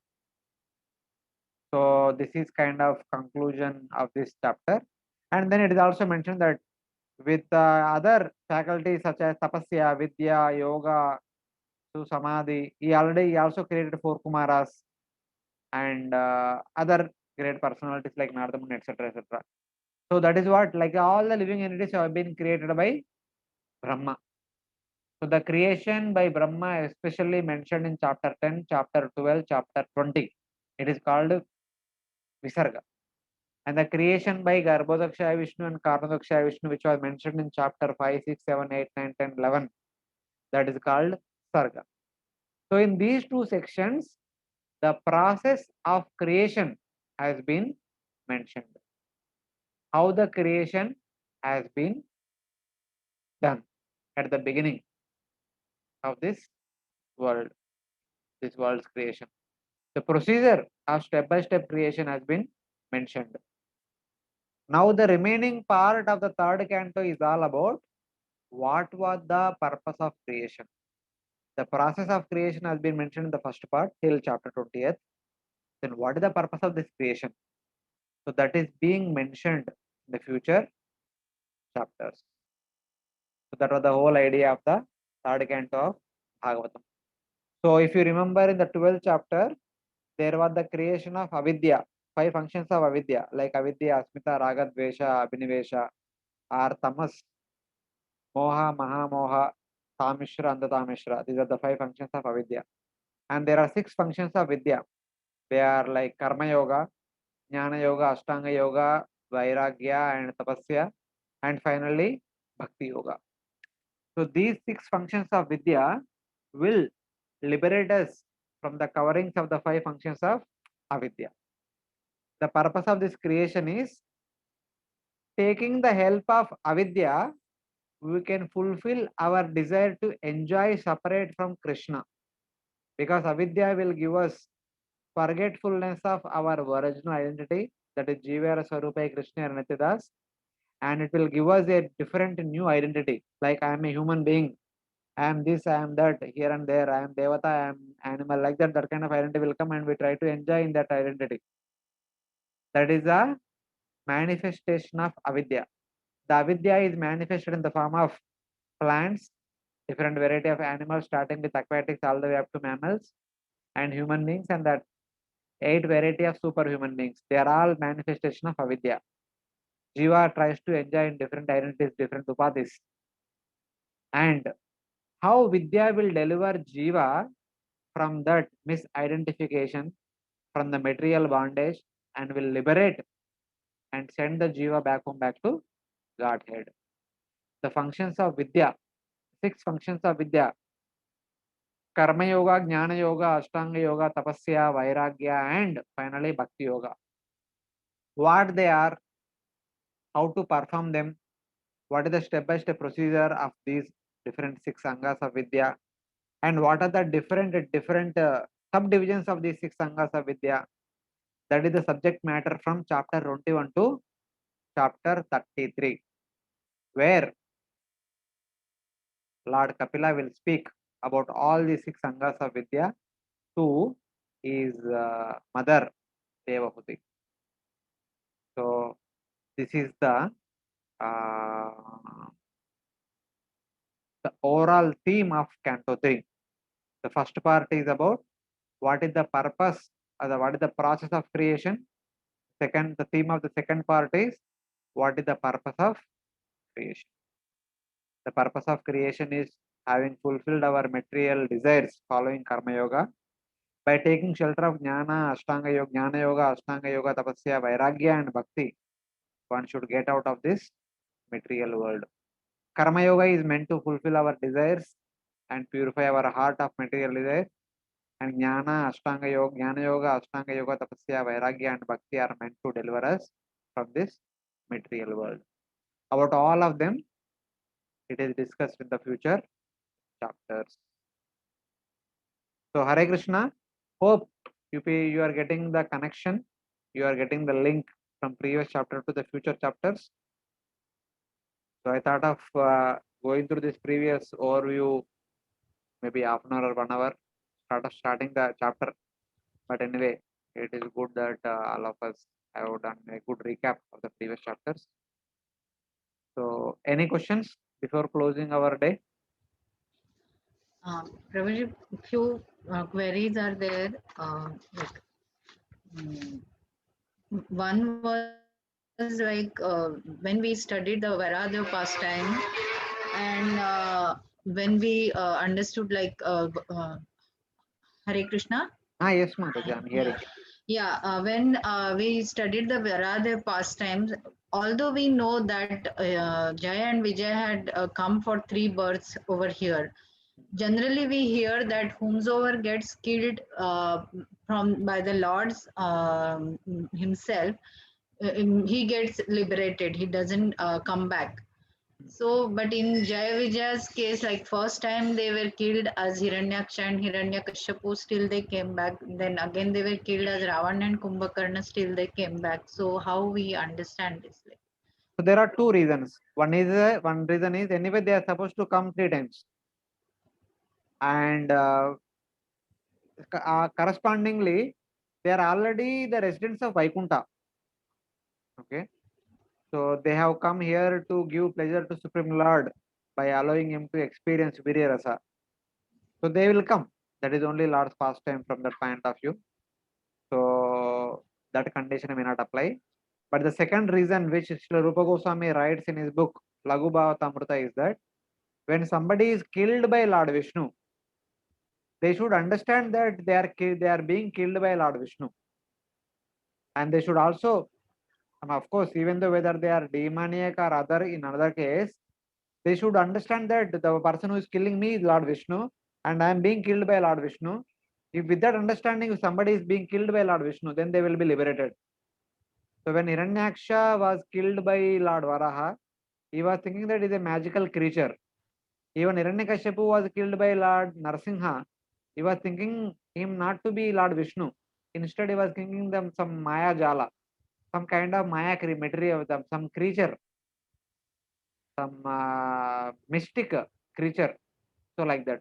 So, this is kind of conclusion of this chapter. And then it is also mentioned that with other faculties such as Tapasya, Vidya, Yoga, to Samadhi, he also created 4 Kumaras and other great personalities like Narada Muni, etc. etc. So that is what, like all the living entities have been created by Brahma. So the creation by Brahma, especially mentioned in chapter 10, chapter 12, chapter 20, it is called Visarga. And the creation by Garbhodakshaya Vishnu and Karnodakshaya Vishnu, which was mentioned in chapter 5, 6, 7, 8, 9, 10, 11, that is called Sarga. So in these two sections, the process of creation has been mentioned. How the creation has been done at the beginning of this world's creation. The procedure of step-by-step creation has been mentioned. Now the remaining part of the third canto is all about what was the purpose of creation. The process of creation has been mentioned in the first part till chapter 20th. Then what is the purpose of this creation? So that is being mentioned in the future chapters. So that was the whole idea of the third canto of Bhagavatam. So if you remember in the 12th chapter, there was the creation of avidya, 5 functions of avidya, like avidya, asmita, raga, dvesha, abhinivesha, or tamas, moha, mahamoha, tamishra, andatamishra. These are the 5 functions of avidya. And there are 6 functions of vidya. They are like karma yoga, jnana yoga, ashtanga yoga, vairagya, and tapasya, and finally bhakti yoga. So these 6 functions of vidya will liberate us from the coverings of the 5 functions of avidya. The purpose of this creation is taking the help of avidya, we can fulfill our desire to enjoy separate from Krishna, because avidya will give us forgetfulness of our original identity, that is Jivara Swarupai Krishna and Nityadas, and it will give us a different new identity, like I am a human being, I am this, I am that, here and there, I am Devata, I am animal, like that kind of identity will come and we try to enjoy in that identity. That is a manifestation of avidya. The avidya is manifested in the form of plants, different variety of animals starting with aquatics all the way up to mammals and human beings, and that 8 variety of superhuman beings. They are all manifestation of avidya. Jiva tries to enjoy in different identities, different upadhis. And how Vidya will deliver Jiva from that misidentification, from the material bondage, and will liberate and send the Jiva back home, back to Godhead. The functions of Vidya, 6 functions of Vidya: Karma Yoga, Jnana Yoga, Ashtanga Yoga, Tapasya, Vairagya, and finally Bhakti Yoga. What they are, how to perform them, what is the step-by-step procedure of these different 6 Angas of Vidya, and what are the different subdivisions of these 6 Angas of Vidya. That is the subject matter from chapter 21 to chapter 33, where Lord Kapila will speak about all the 6 Angas of Vidya to his mother Devahuti. So this is the overall theme of Canto 3. The first part is about what is the purpose, what is the process of creation. Second, the theme of the second part is what is the purpose of creation. The purpose of creation is having fulfilled our material desires following Karma Yoga. By taking shelter of Jnana Yoga, Ashtanga Yoga, Tapasya, Vairagya, and Bhakti, one should get out of this material world. Karma Yoga is meant to fulfill our desires and purify our heart of material desires. And Jnana Yoga, Ashtanga Yoga, Tapasya, Vairagya, and Bhakti are meant to deliver us from this material world. About all of them, it is discussed in the future chapters. So Hare Krishna, hope you are getting the connection, you are getting the link from previous chapter to the future chapters. So I thought of going through this previous overview, maybe half an hour or 1 hour, starting the chapter. But anyway, it is good that all of us have done a good recap of the previous chapters. So any questions before closing our day? Prabhuji, few queries are there. One was like when we studied the Varadeva pastime, and when we understood like Hare Krishna. Yes, Mataji, I'm hearing. Yeah, when we studied the Varadev pastimes, although we know that Jaya and Vijay had come for 3 births over here, generally we hear that whomsoever gets killed by the Lord's himself, he gets liberated. He doesn't come back. So, but in Jaya Vijaya's case, like first time they were killed as Hiranyaksha and Hiranyakashipu, still they came back. Then again they were killed as Ravan and Kumbhakarna, still they came back. So how we understand this? So there are 2 reasons. One reason is anyway they are supposed to come 3 times, and correspondingly they are already the residents of Vaikuntha. Okay, so they have come here to give pleasure to Supreme Lord by allowing him to experience Virya Rasa. So they will come. That is only Lord's pastime from that point of view. So that condition may not apply. But the second reason which Srila Rupa Goswami writes in his book Laghu Bhavatamrita is that when somebody is killed by Lord Vishnu, they should understand that they are being killed by Lord Vishnu. And they should also, of course, even though whether they are demoniac or other, in another case, they should understand that the person who is killing me is Lord Vishnu and I am being killed by Lord Vishnu. If with that understanding, if somebody is being killed by Lord Vishnu, then they will be liberated. So when Hiranyaksha was killed by Lord Varaha, he was thinking that it is a magical creature. Even Hiranyakashipu was killed by Lord Narsimha. He was thinking him not to be Lord Vishnu. Instead, he was thinking them some Maya Jala, some kind of Maya material, some creature, some mystic creature. So like that.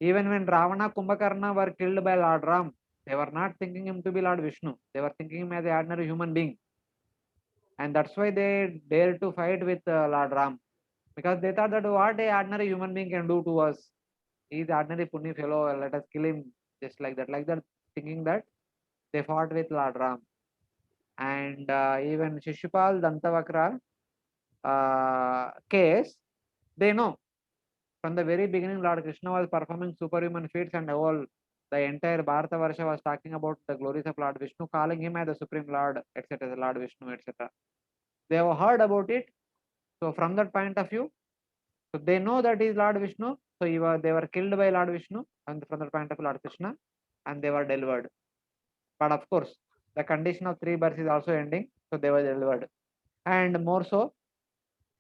Even when Ravana, Kumbhakarna were killed by Lord Ram, they were not thinking him to be Lord Vishnu. They were thinking him as an ordinary human being. And that's why they dared to fight with Lord Ram. Because they thought that what a ordinary human being can do to us. He is ordinary Punni fellow, let us kill him just like that. Like that, thinking that they fought with Lord Ram. And even Shishupal Dantavakra case, they know from the very beginning Lord Krishna was performing superhuman feats, and all the entire Bharatavarsha was talking about the glories of Lord Vishnu, calling him as the Supreme Lord, etc., the Lord Vishnu, etc. They have heard about it. So from that point of view, so they know that he is Lord Vishnu. So they were killed by Lord Vishnu, and from the point of Lord Krishna, and they were delivered. But of course, the condition of 3 births is also ending, so they were delivered. And more so,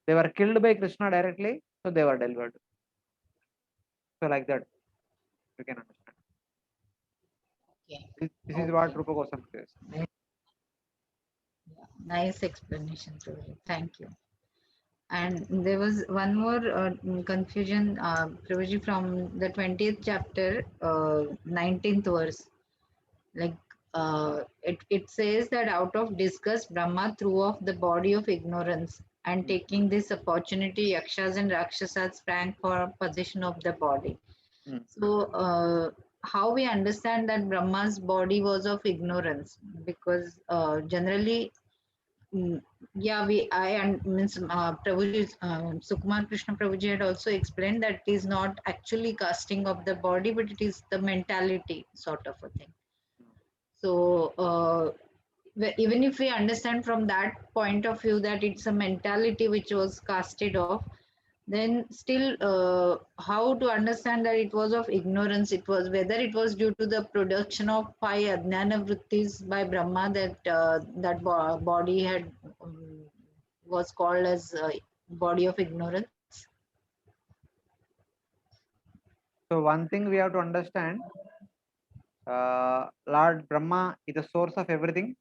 they were killed by Krishna directly, so they were delivered. So like that, you can understand. Okay. This is what Rupa Goswami says. Yeah, nice explanation, Prabhuji. Thank you. And there was one more confusion, Prabhuji, from the 20th chapter, 19th verse. Like it says that out of disgust, Brahma threw off the body of ignorance, and taking this opportunity, Yakshas and Rakshasas sprang for possession of the body. So how we understand that Brahma's body was of ignorance? Because generally, yeah, Prabhuji, Sukumar Krishna Prabhuji had also explained that it is not actually casting of the body, but it is the mentality sort of a thing. So even if we understand from that point of view that it's a mentality which was casted off, then still how to understand that it was of ignorance, it was whether it was due to the production of 5 ajnana vrittis by Brahma that body had was called as body of ignorance. So one thing we have to understand, Lord Brahma is the source of everything.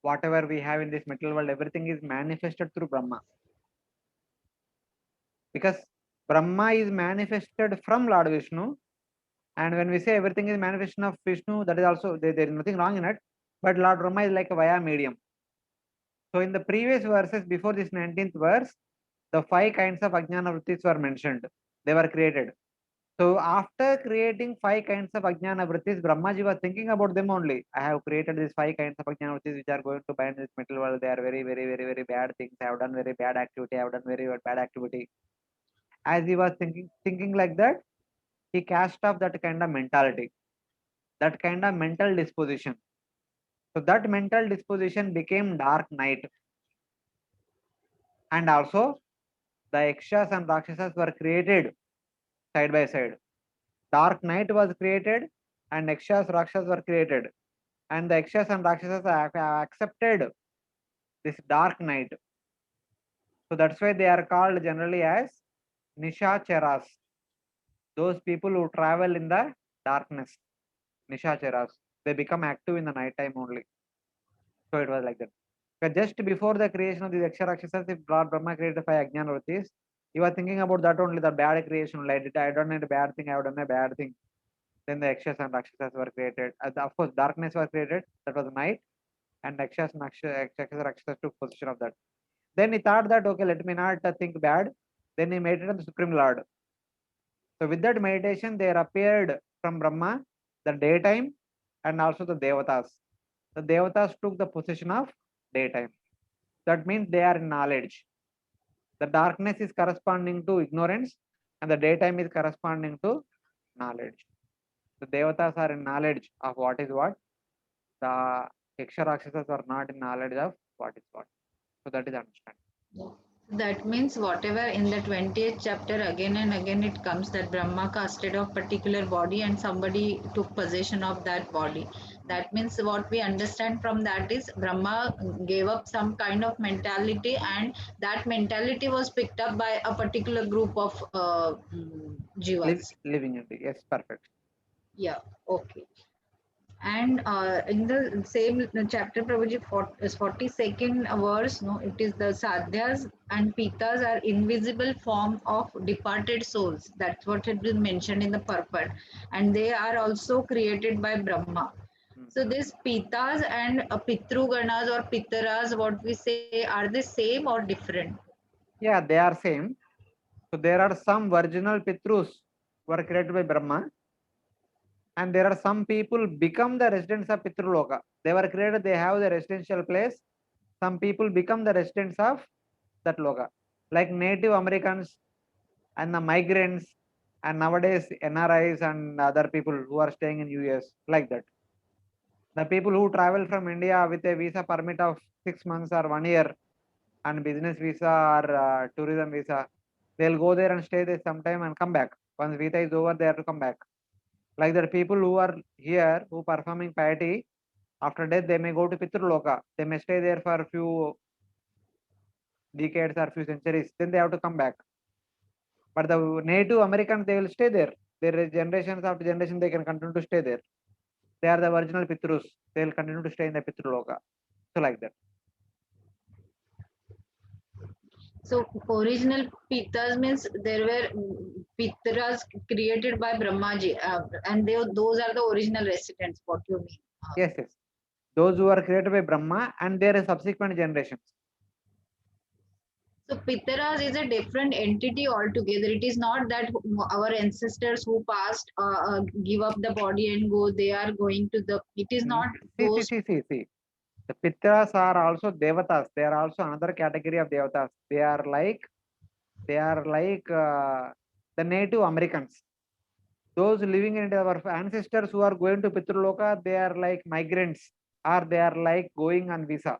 Whatever we have in this material world, everything is manifested through Brahma. Because Brahma is manifested from Lord Vishnu. And when we say everything is manifestation of Vishnu, that is also, there is nothing wrong in it. But Lord Brahma is like a via medium. So in the previous verses, before this 19th verse, the 5 kinds of Ajnana Vrittis were mentioned. They were created. So after creating 5 kinds of Ajnana Vrittis, Brahmaji was thinking about them only. I have created these 5 kinds of Ajnana Vrittis which are going to bind this material world. They are very, very, very, very bad things. I have done very bad activity. I have done very bad activity. As he was thinking like that, he cast off that kind of mentality, that kind of mental disposition. So that mental disposition became dark night. And also the Yakshas and Rakshasas were created side by side. Dark night was created and Yakshas, Rakshasas were created. And the Yakshas and Rakshasas have accepted this dark night. So that's why they are called generally as Nishacharas. Those people who travel in the darkness. Nishacharas. They become active in the night time only. So it was like that. But just before the creation of the Yaksha Rakshasas, if Lord Brahma created 5 Ajnana Vrittis, he was thinking about that only, the bad creation. Like, I don't need a bad thing, I have done a bad thing. Then the Yakshas and Rakshasas were created. Of course, darkness was created. That was night. And Yakshas and Rakshasas took possession of that. Then he thought that, okay, let me not think bad. Then he meditated on the Supreme Lord. So with that meditation, there appeared from Brahma the daytime and also the Devatas. The Devatas took the possession of daytime. That means they are in knowledge. The darkness is corresponding to ignorance and the daytime is corresponding to knowledge. The Devatas are in knowledge of what is what. The Yaksha Rakshasas are not in knowledge of what is what. So that is understanding. That means whatever in the 20th chapter again and again it comes that Brahma casted off particular body and somebody took possession of that body. That means what we understand from that is Brahma gave up some kind of mentality and that mentality was picked up by a particular group of jivas. Living in it. Yes, perfect. Yeah, okay. And in the same chapter, Prabhuji, 42nd verse, no, it is the sadhyas and pitas are invisible form of departed souls. That's what had been mentioned in the purport. And they are also created by Brahma. So these pitas and pitruganas or pitaras, what we say, are they same or different? Yeah, they are same. So there are some virginal Pitrus who are created by Brahma. And there are some people become the residents of Pitruloka. They were created, they have the residential place. Some people become the residents of that loka, like Native Americans and the migrants, and nowadays NRIs and other people who are staying in US, like that. The people who travel from India with a visa permit of 6 months or 1 year and business visa or tourism visa, they'll go there and stay there sometime and come back. Once visa is over, they have to come back. Like the people who are here who performing piety, after death they may go to Pitraloka. They may stay there for a few decades or few centuries. Then they have to come back. But the Native Americans, they will stay there. Their generations after generation, they can continue to stay there. They are the original Pitrus. They will continue to stay in the Pitraloka. So like that. So original Pitas means there were Pitras created by Brahmaji, and those are the original residents. What you mean? Yes, yes. Those who are created by Brahma and their subsequent generations. So Pitaras is a different entity altogether. It is not that our ancestors who passed give up the body and go. They are going to the. It is not those. See. The Pitras are also Devatas. They are also another category of Devatas. They are like the Native Americans. Those living in our ancestors who are going to Pitraloka, they are like migrants, or they are like going on visa.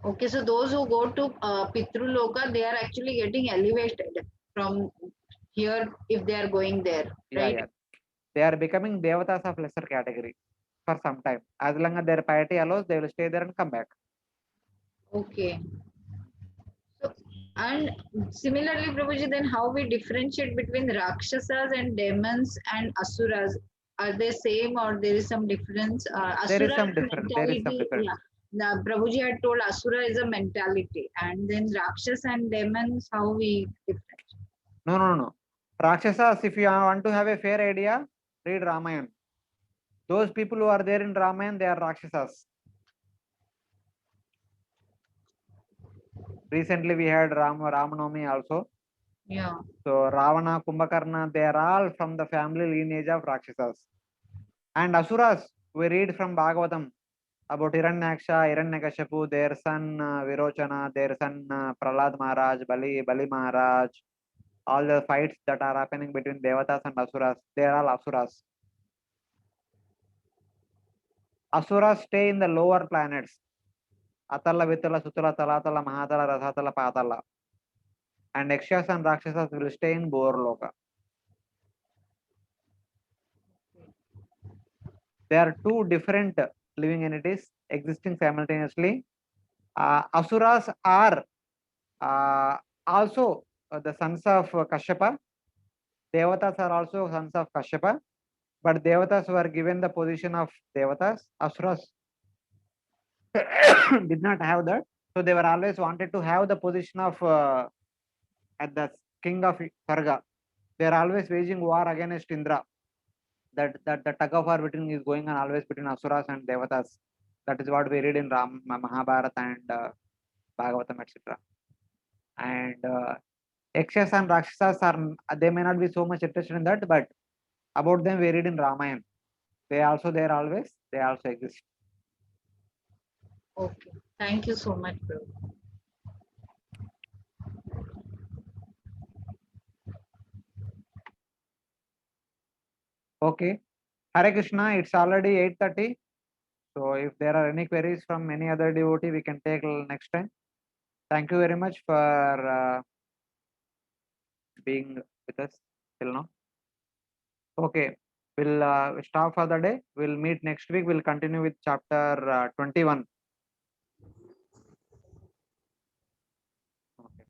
Okay, so those who go to Pitruloka, they are actually getting elevated from here if they are going there, right? Yeah. They are becoming Devatas of lesser category for some time. As long as their piety allows, they will stay there and come back. Okay. So, and similarly, Prabhuji, then how we differentiate between Rakshasas and demons and Asuras? Are they same or there is some difference? There is some difference. Yeah. The Prabhuji had told Asura is a mentality, and then Rakshas and demons, how we differentiate? No. Rakshasas, if you want to have a fair idea, read Ramayana. Those people who are there in Ramayana, they are Rakshasas. Recently, we had Ramanavami also. Yeah. So Ravana, Kumbhakarna, they are all from the family lineage of Rakshasas. And Asuras, we read from Bhagavatam about Hiranyaksha, Hiranyakashipu, their son Virochana, their son Prahlad Maharaj, Bali Maharaj, all the fights that are happening between Devatas and Asuras, they are all Asuras. Asuras stay in the lower planets. Atala, Vitala, Sutala, Talatala, Mahatala, Rasatala, Patala. And Yakshas and Rakshasas will stay in Borloka. There are two different living entities existing simultaneously. Asuras are also the sons of Kashyapa. Devatas are also sons of Kashyapa. But Devatas were given the position of Devatas. Asuras did not have that. So they were always wanted to have the position of at the king of Sarga. They are always waging war against Indra. That the tug of war between is going on always between Asuras and Devatas. That is what we read in Mahabharata and Bhagavatam, etc. And Yakshas and Rakshasas they may not be so much interested in that, but about them we read in Ramayana. They also always. They also exist. Okay. Thank you so much, Prabhu. Okay. Hare Krishna, it's already 8:30. So if there are any queries from any other devotee, we can take next time. Thank you very much for being with us till now. Okay, we'll stop for the day. We'll meet next week. We'll continue with chapter 21. Okay.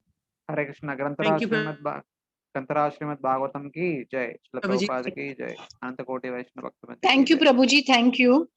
Hare Krishna. Grantara Srimad Bhagavatam ki jai. Srila Prabhupada ki jai. Ananta Koti Vaishnava Bhakta. Thank you, Prabhuji. Thank you.